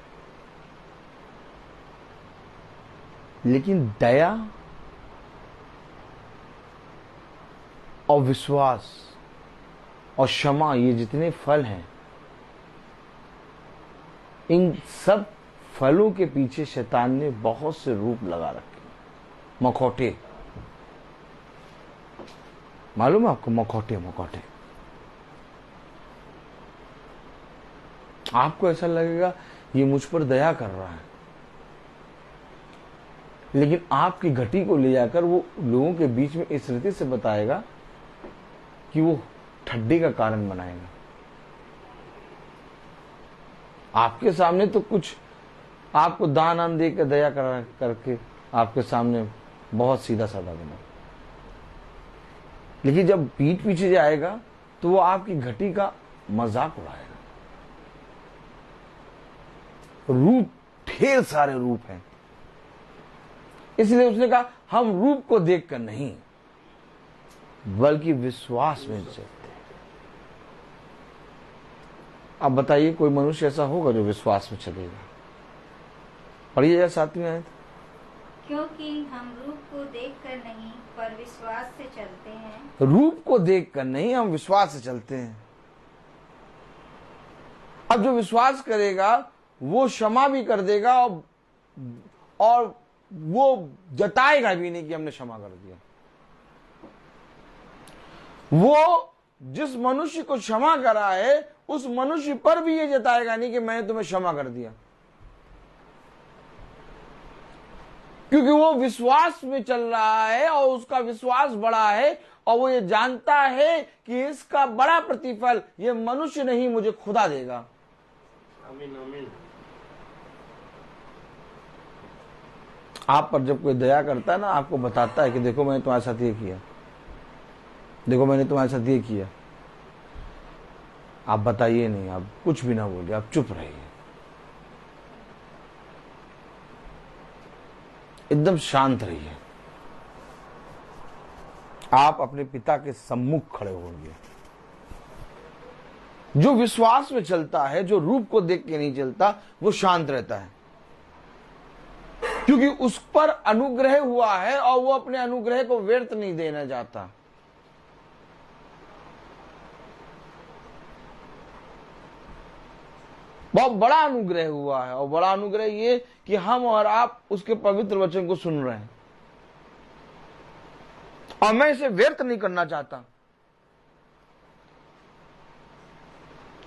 लेकिन दया और विश्वास और क्षमा, ये जितने फल हैं, इन सब फलों के पीछे शैतान ने बहुत से रूप लगा रखे। मखौटे, मालूम है आपको? मखौटे मखौटे। आपको ऐसा लगेगा ये मुझ पर दया कर रहा है, लेकिन आपकी घटी को ले जाकर वो लोगों के बीच में इस रीति से बताएगा कि वो ठड्डे का कारण बनाएगा। आपके सामने तो कुछ आपको दान आन दे कर दया करके आपके सामने बहुत सीधा साधा बना, लेकिन जब पीठ पीछे जाएगा तो वो आपकी घटी का मजाक उड़ाएगा। रूप, ढेर सारे रूप हैं, इसलिए उसने कहा हम रूप को देखकर नहीं बल्कि विश्वास में चलते हैं। अब बताइए कोई मनुष्य ऐसा होगा जो विश्वास में चलेगा? पढ़िए जरा 7वीं आयत। क्योंकि हम रूप को देखकर नहीं पर विश्वास से चलते हैं। रूप को देखकर नहीं, हम विश्वास से चलते हैं। अब जो विश्वास करेगा वो क्षमा भी कर देगा और वो जताएगा भी नहीं कि हमने क्षमा कर दिया। वो जिस मनुष्य को क्षमा करा है उस मनुष्य पर भी ये जताएगा नहीं कि मैंने तुम्हें क्षमा कर दिया, क्योंकि वो विश्वास में चल रहा है और उसका विश्वास बड़ा है और वो ये जानता है कि इसका बड़ा प्रतिफल ये मनुष्य नहीं मुझे खुदा देगा। आमीन आमीन। आप पर जब कोई दया करता है ना, आपको बताता है कि देखो मैंने तुम्हारे साथ ये किया, देखो मैंने तुम्हारे साथ ये किया। आप बताइए नहीं, आप कुछ भी ना बोलिए, आप चुप रहिए, एकदम शांत रहिए। आप अपने पिता के सम्मुख खड़े होंगे। जो विश्वास में चलता है, जो रूप को देख के नहीं चलता, वो शांत रहता है, क्योंकि उस पर अनुग्रह हुआ है और वो अपने अनुग्रह को व्यर्थ नहीं देना चाहता। बहुत बड़ा अनुग्रह हुआ है और बड़ा अनुग्रह ये कि हम और आप उसके पवित्र वचन को सुन रहे हैं और मैं इसे व्यर्थ नहीं करना चाहता।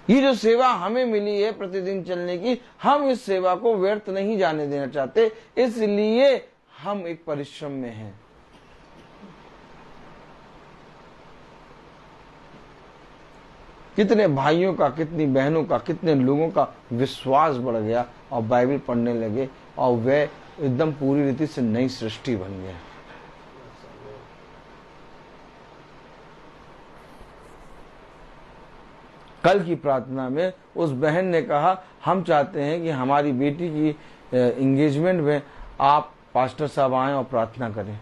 ये जो सेवा हमें मिली है प्रतिदिन चलने की, हम इस सेवा को व्यर्थ नहीं जाने देना चाहते, इसलिए हम एक परिश्रम में हैं। कितने भाइयों का, कितनी बहनों का, कितने लोगों का विश्वास बढ़ गया और बाइबल पढ़ने लगे और वे एकदम पूरी रीति से नई सृष्टि बन गए। कल की प्रार्थना में उस बहन ने कहा हम चाहते हैं कि हमारी बेटी की एंगेजमेंट में आप पास्टर साहब आएं और प्रार्थना करें।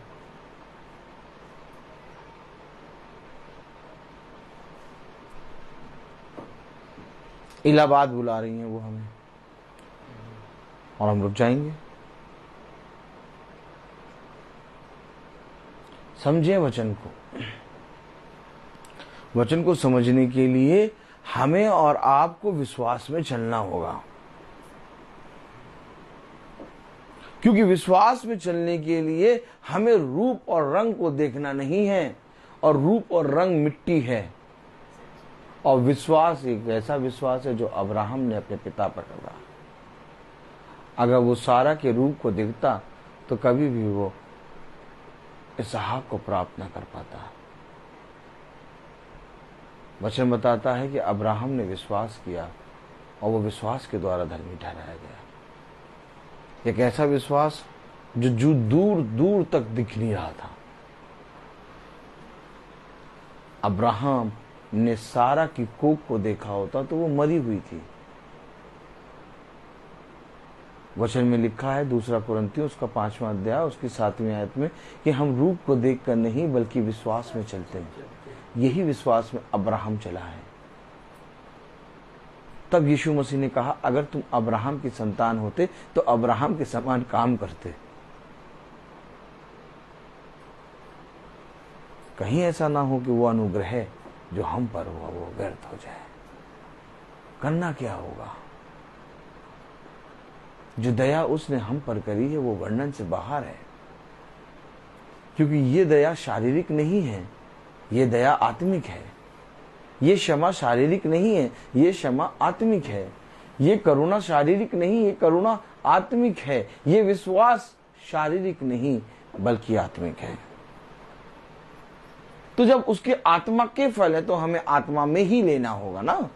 इलाहाबाद बुला रही हैं वो हमें और हम रुक जाएंगे। समझे वचन को। वचन को समझने के लिए हमें और आपको विश्वास में चलना होगा, क्योंकि विश्वास में चलने के लिए हमें रूप और रंग को देखना नहीं है, और रूप और रंग मिट्टी है, और विश्वास एक ऐसा विश्वास है जो अब्राहम ने अपने पिता पर करा। अगर वो सारा के रूप को देखता तो कभी भी वो इसहाक को प्राप्त न कर पाता। वचन बताता है कि अब्राहम ने विश्वास किया और वो विश्वास के द्वारा धर्मी ठहराया गया। एक ऐसा विश्वास जो दूर दूर तक दिख नहीं रहा था। अब्राहम ने सारा की कोख को देखा होता तो वो मरी हुई थी। वचन में लिखा है 2 कुरिन्थियों उसका 5वां अध्याय उसकी 7वीं आयत में कि हम रूप को देखकर नहीं बल्कि विश्वास में चलते हैं। यही विश्वास में अब्राहम चला है। तब यीशु मसीह ने कहा, अगर तुम अब्राहम की संतान होते तो अब्राहम के समान काम करते। कहीं ऐसा ना हो कि वो अनुग्रह जो हम पर हुआ वो व्यर्थ हो जाए। करना क्या होगा? जो दया उसने हम पर करी है वो वर्णन से बाहर है, क्योंकि ये दया शारीरिक नहीं है, ये दया आत्मिक है। ये क्षमा शारीरिक नहीं है, ये क्षमा आत्मिक है। ये करुणा शारीरिक नहीं, ये करुणा आत्मिक है। ये विश्वास शारीरिक नहीं बल्कि आत्मिक है। तो जब उसके आत्मा के फल है तो हमें आत्मा में ही लेना होगा ना।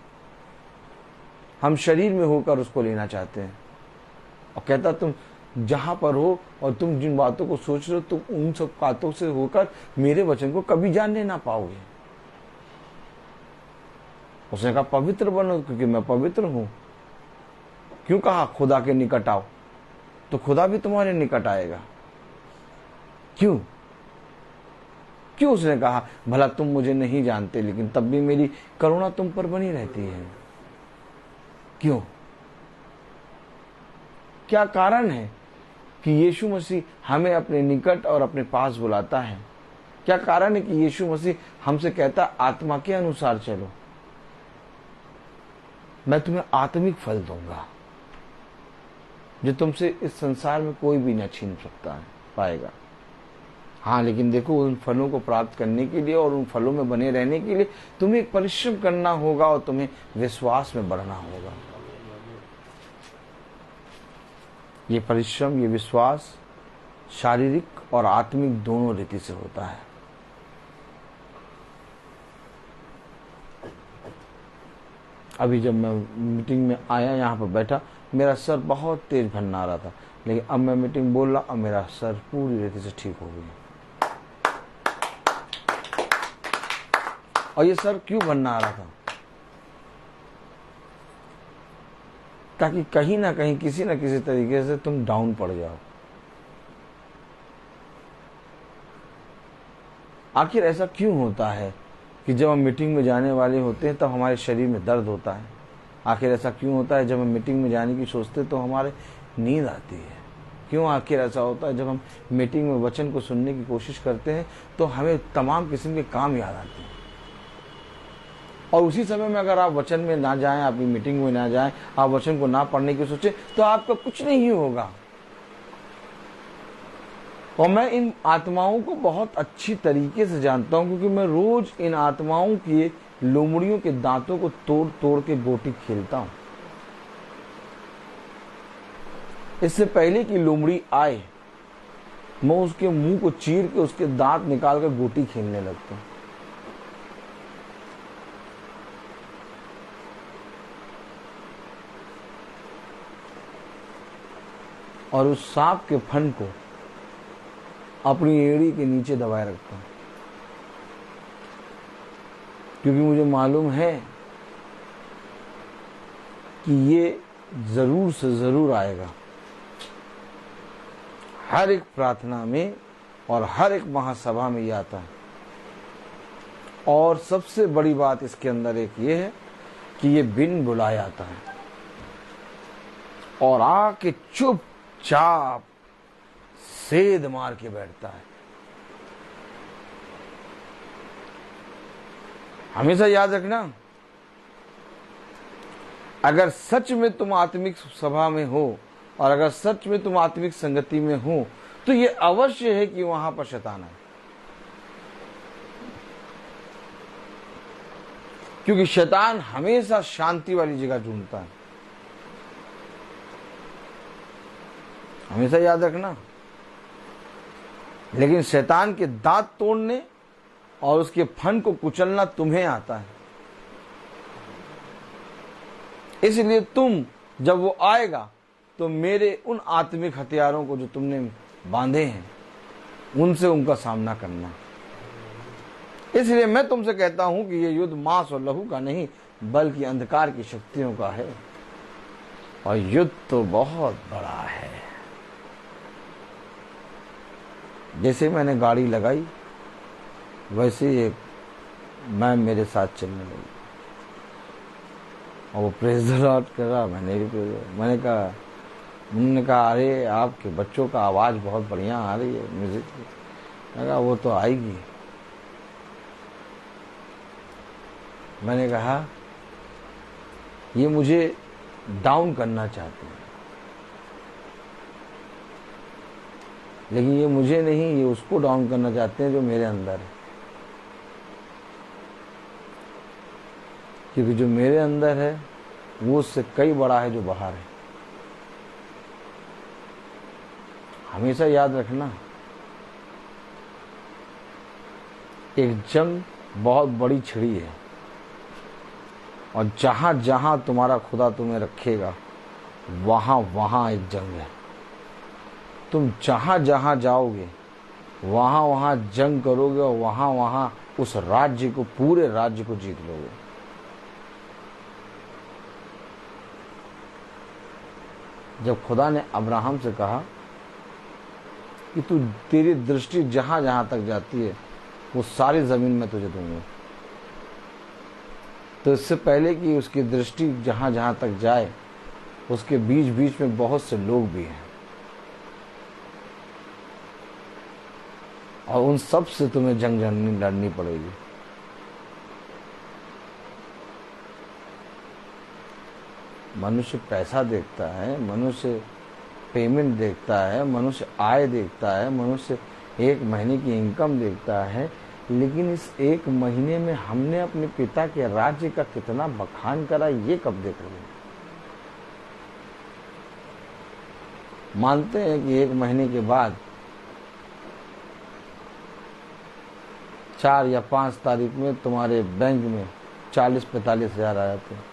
हम शरीर में होकर उसको लेना चाहते हैं, और कहता तुम जहां पर हो और तुम जिन बातों को सोच रहे हो तुम उन सब बातों से होकर मेरे वचन को कभी जानने ना पाओगे। उसने कहा पवित्र बनो क्योंकि मैं पवित्र हूं। क्यों कहा खुदा के निकट आओ? तो खुदा भी तुम्हारे निकट आएगा। क्यों उसने कहा भला तुम मुझे नहीं जानते लेकिन तब भी मेरी करुणा तुम पर बनी रहती है? क्यों? क्या कारण है कि यीशु मसीह हमें अपने निकट और अपने पास बुलाता है? क्या कारण है कि यीशु मसीह हमसे कहता आत्मा के अनुसार चलो, मैं तुम्हें आत्मिक फल दूंगा जो तुमसे इस संसार में कोई भी न छीन सकता है पाएगा। हाँ, लेकिन देखो उन फलों को प्राप्त करने के लिए और उन फलों में बने रहने के लिए तुम्हें एक परिश्रम करना होगा और तुम्हें विश्वास में बढ़ना होगा। ये परिश्रम, ये विश्वास शारीरिक और आत्मिक दोनों रीति से होता है। अभी जब मैं मीटिंग में आया, यहाँ पर बैठा, मेरा सर बहुत तेज भन्ना रहा था, लेकिन अब मैं मीटिंग बोल रहा, अब मेरा सर पूरी रीति से ठीक हो गया। और ये सर क्यों भन्ना रहा था? ताकि कहीं ना कहीं किसी न किसी तरीके से तुम डाउन पड़ जाओ। आखिर ऐसा क्यों होता है कि जब हम मीटिंग में जाने वाले होते हैं तब हमारे शरीर में दर्द होता है? आखिर ऐसा क्यों होता है जब हम मीटिंग में जाने की सोचते तो हमारे नींद आती है? क्यों आखिर ऐसा होता है जब हम मीटिंग में वचन को सुनने की कोशिश करते हैं तो हमें तमाम किस्म के काम याद आते हैं? और उसी समय में अगर आप वचन में ना जाएं, आपकी मीटिंग में ना जाएं, आप वचन को ना पढ़ने की सोचें तो आपका कुछ नहीं होगा। और मैं इन आत्माओं को बहुत अच्छी तरीके से जानता हूं, क्योंकि मैं रोज इन आत्माओं की लोमड़ियों के दांतों को तोड़ तोड़ के गोटी खेलता हूं। इससे पहले कि लोमड़ी आए मैं उसके मुंह को चीर के उसके दांत निकाल कर गोटी खेलने लगता हूं। और उस सांप के फन को अपनी एड़ी के नीचे दबाए रखता हूं, क्योंकि मुझे मालूम है कि ये जरूर से जरूर आएगा। हर एक प्रार्थना में और हर एक महासभा में ये आता है। और सबसे बड़ी बात इसके अंदर एक ये है कि ये बिन बुलाए आता है और आके चुपचाप सेध मार के बैठता है। हमेशा याद रखना, अगर सच में तुम आत्मिक सभा में हो और अगर सच में तुम आत्मिक संगति में हो तो ये अवश्य है कि वहां पर शैतान है, क्योंकि शैतान हमेशा शांति वाली जगह ढूंढता है। हमेशा याद रखना। लेकिन शैतान के दांत तोड़ने और उसके फन को कुचलना तुम्हें आता है। इसलिए तुम जब वो आएगा तो मेरे उन आत्मिक हथियारों को जो तुमने बांधे हैं उनसे उनका सामना करना। इसलिए मैं तुमसे कहता हूं कि ये युद्ध मांस और लहू का नहीं बल्कि अंधकार की शक्तियों का है, और युद्ध तो बहुत बड़ा है। जैसे मैंने गाड़ी लगाई वैसे ये मैम मेरे साथ चलने लगी। और वो प्रेज द लॉर्ड कर रहा, मैंने भी मैंने कहा, उन्होंने कहा अरे आपके बच्चों का आवाज़ बहुत बढ़िया आ रही है म्यूज़िक की। मैंने कहा वो तो आएगी। मैंने कहा ये मुझे डाउन करना चाहते हैं, लेकिन ये मुझे नहीं, ये उसको डाउन करना चाहते हैं जो मेरे अंदर है। क्योंकि जो मेरे अंदर है वो उससे कई बड़ा है जो बाहर है। हमेशा याद रखना, एक जंग बहुत बड़ी छिड़ी है, और जहां जहां तुम्हारा खुदा तुम्हें रखेगा वहां वहां एक जंग है। तुम जहां जहां जाओगे वहां वहां जंग करोगे, और वहां वहां उस राज्य को, पूरे राज्य को जीत लोगे। जब खुदा ने अब्राहम से कहा कि तू, तेरी दृष्टि जहां जहां तक जाती है वो सारी जमीन में तुझे दूंगा, तो इससे पहले कि उसकी दृष्टि जहां जहां तक जाए, उसके बीच बीच में बहुत से लोग भी हैं, और उन सब से तुम्हें जंग लड़नी पड़ेगी। मनुष्य पैसा देखता है, मनुष्य पेमेंट देखता है, मनुष्य आय देखता है, मनुष्य एक महीने की इनकम देखता है, लेकिन इस एक महीने में हमने अपने पिता के राज्य का कितना बखान करा, ये कब देख रहे हैं। मानते हैं कि एक महीने के बाद 4 या 5 तारीख में तुम्हारे बैंक में 40-45 हजार आ जाते हैं,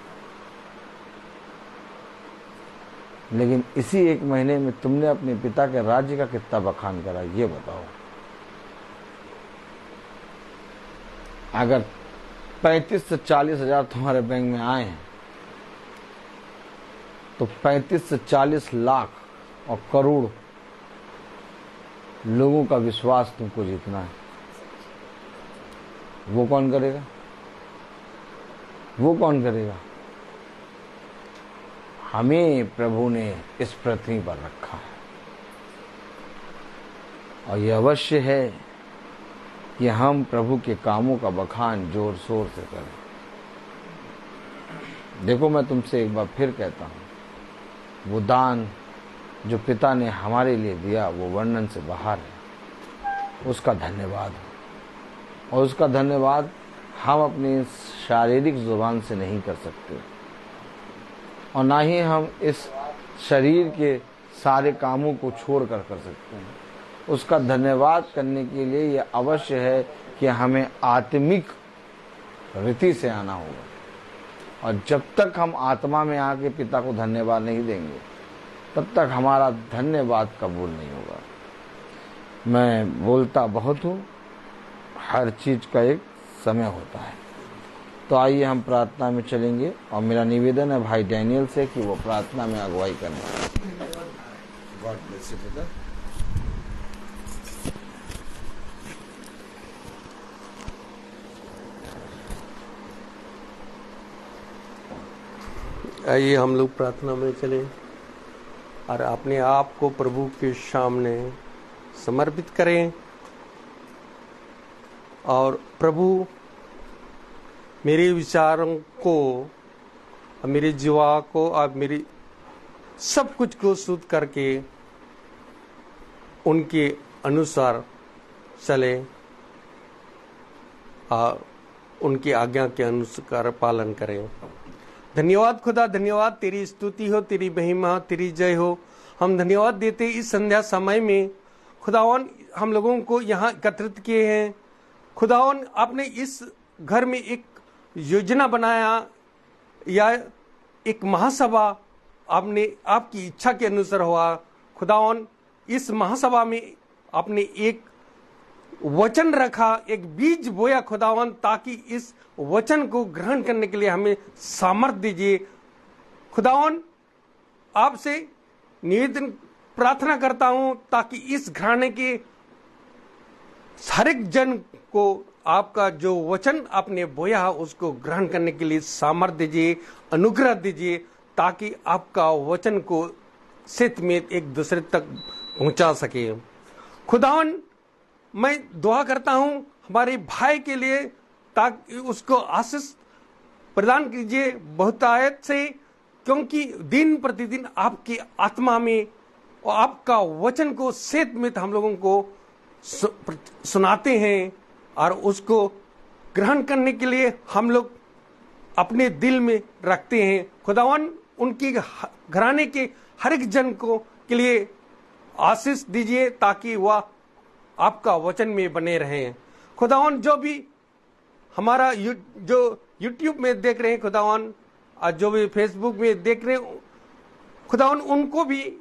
लेकिन इसी एक महीने में तुमने अपने पिता के राज्य का कितना बखान करा, ये बताओ। अगर 35 से 40 हजार तुम्हारे बैंक में आए हैं, तो 35 से 40 लाख और करोड़ लोगों का विश्वास तुमको जीतना है। वो कौन करेगा? वो कौन करेगा? हमें प्रभु ने इस पृथ्वी पर रखा है, और यह अवश्य है कि हम प्रभु के कामों का बखान जोर शोर से करें। देखो, मैं तुमसे एक बार फिर कहता हूं, वो दान जो पिता ने हमारे लिए दिया वो वर्णन से बाहर है। उसका धन्यवाद हो, और उसका धन्यवाद हम अपनी शारीरिक जुबान से नहीं कर सकते, और ना ही हम इस शरीर के सारे कामों को छोड़कर कर सकते हैं। उसका धन्यवाद करने के लिए यह अवश्य है कि हमें आत्मिक रीति से आना होगा, और जब तक हम आत्मा में आके पिता को धन्यवाद नहीं देंगे, तब तक हमारा धन्यवाद कबूल नहीं होगा। मैं बोलता बहुत हूँ, हर चीज का एक समय होता है। तो आइए हम प्रार्थना में चलेंगे, और मेरा निवेदन है भाई डैनियल से कि वो प्रार्थना में अगुवाई करें। God bless you brother. आइए हम लोग प्रार्थना में चलें और अपने आप को प्रभु के सामने समर्पित करें। और प्रभु, मेरे विचारों को, मेरे जीवा को और मेरी सब कुछ को शुद्ध करके उनके अनुसार चले और उनकी आज्ञा के अनुसार पालन करें। धन्यवाद खुदा, धन्यवाद, तेरी स्तुति हो, तेरी महिमा, तेरी जय हो। हम धन्यवाद देते इस संध्या समय में खुदावन हम लोगों को यहाँ एकत्रित किए हैं। खुदावन आपने इस घर में एक योजना बनाया या एक महासभा आपने आपकी इच्छा के अनुसार हुआ। खुदावन इस महासभा में आपने एक वचन रखा, एक बीज बोया खुदावन, ताकि इस वचन को ग्रहण करने के लिए हमें सामर्थ्य दीजिए। खुदावन आपसे निवेदन प्रार्थना करता हूं ताकि इस घराने के हर एक जन को आपका जो वचन आपने बोया उसको ग्रहण करने के लिए सामर्थ्य दीजिए, अनुग्रह दीजिए, ताकि आपका वचन को सत्य में एक दूसरे तक पहुंचा सके। खुदावन, मैं दुआ करता हूं हमारे भाई के लिए, ताकि उसको आशीष प्रदान कीजिए बहुतायत से, क्योंकि दिन प्रतिदिन आपकी आत्मा में और आपका वचन को सत्य में हम लोगों को सुनाते हैं और उसको ग्रहण करने के लिए हम लोग अपने दिल में रखते हैं। खुदावन, उनकी घराने के हर एक जन को के लिए आशीष दीजिए, ताकि वह आपका वचन में बने रहें। खुदावन, जो भी हमारा जो यूट्यूब में देख रहे हैं खुदावन, और जो भी फेसबुक में देख रहे हैं खुदावन, उनको भी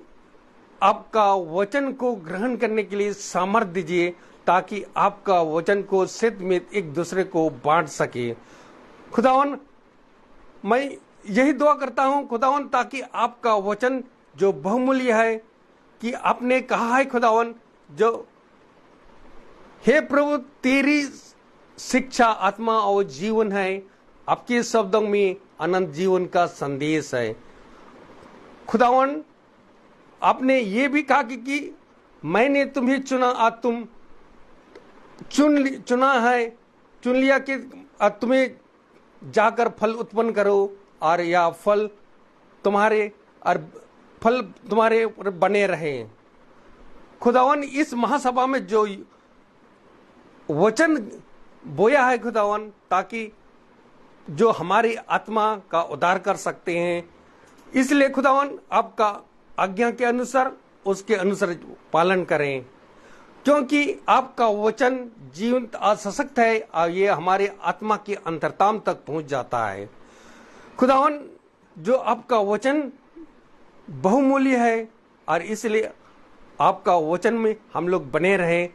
आपका वचन को ग्रहण करने के लिए सामर्थ्य दीजिए, ताकि आपका वचन को सत्य में एक दूसरे को बांट सके। खुदावन, मैं यही दुआ करता हूं खुदावन, ताकि आपका वचन जो बहुमूल्य है, कि आपने कहा है खुदावन, जो हे प्रभु तेरी शिक्षा आत्मा और जीवन है, आपके शब्दों में अनंत जीवन का संदेश है। खुदावन, आपने ये भी कहा कि मैंने तुम्हें चुना, आज तुम चुना है, चुन लिया कि तुम्हें जाकर फल उत्पन्न करो, और या फल तुम्हारे बने रहे। खुदावन, इस महासभा में जो वचन बोया है खुदावन, ताकि जो हमारी आत्मा का उद्धार कर सकते हैं, इसलिए खुदावन आपका आज्ञा के अनुसार उसके अनुसार पालन करें, क्योंकि आपका वचन जीवंत और सशक्त है, और ये हमारे आत्मा के अंतरतम तक पहुंच जाता है। खुदावन, जो आपका वचन बहुमूल्य है, और इसलिए आपका वचन में हम लोग बने रहें,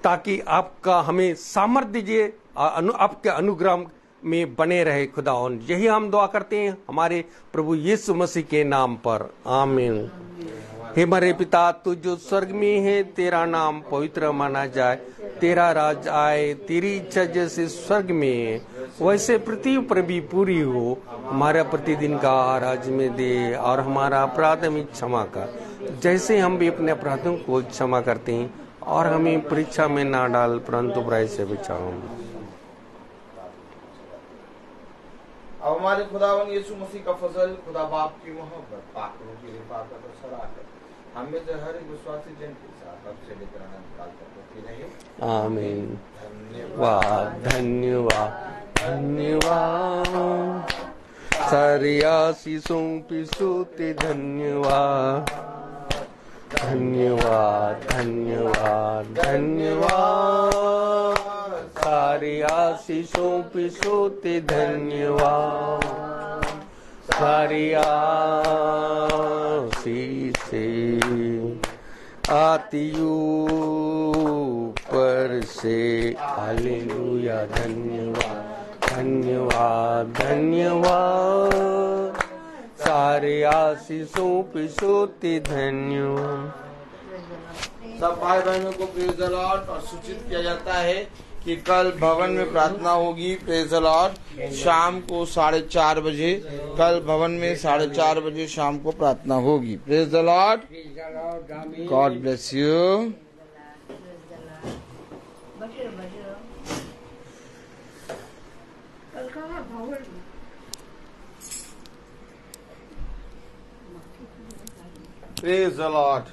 ताकि आपका हमें सामर्थ्य दीजिए और आपके अनुग्रह में बने रहे। खुदावन, यही हम दुआ करते हैं हमारे प्रभु यीशु मसीह के नाम पर, आमीन। हे हमारे पिता, तू जो स्वर्ग में है, तेरा नाम पवित्र माना जाए, तेरा राज आए, तेरी इच्छा जैसे स्वर्ग में है वैसे पृथ्वी पर भी पूरी हो। हमारा प्रतिदिन का आहार में दे, और हमारा अपराध हमें क्षमा कर, जैसे हम भी अपने अपराधों को क्षमा करते हैं, और हमें परीक्षा में ना डाल, परंतु बुराई से बचाओ। अब हमारे खुदावन यीशु मसीह का फजल, खुदा बाप की मोहब्बत, पाक रूह की रिफाकत और सराहत हम में से हर एक विश्वासी जन के साथ अब से लेकर अनंत काल तक होती रहे, आमीन। धन्यवाद धन्यवाद धन्यवाद, सारी आशीषों की स्तुति धन्यवाद धन्यवाद धन्यवाद धन्यवाद, सारी आशीषों की स्तुति धन्यवाद, सारी आशीषें आती ऊपर से, हालेलुया। धन्यवाद धन्यवाद धन्यवाद, सारे आशीषों पे सोते धन्यवाद। सब भाई बहनों को प्रेज़ द लॉर्ड और सूचित किया जाता है कि कल भवन में प्रार्थना होगी। Praise the Lord. शाम को 4:30 बजे, कल भवन में 4:30 बजे शाम को प्रार्थना होगी। Praise the Lord. God bless you. Praise the Lord.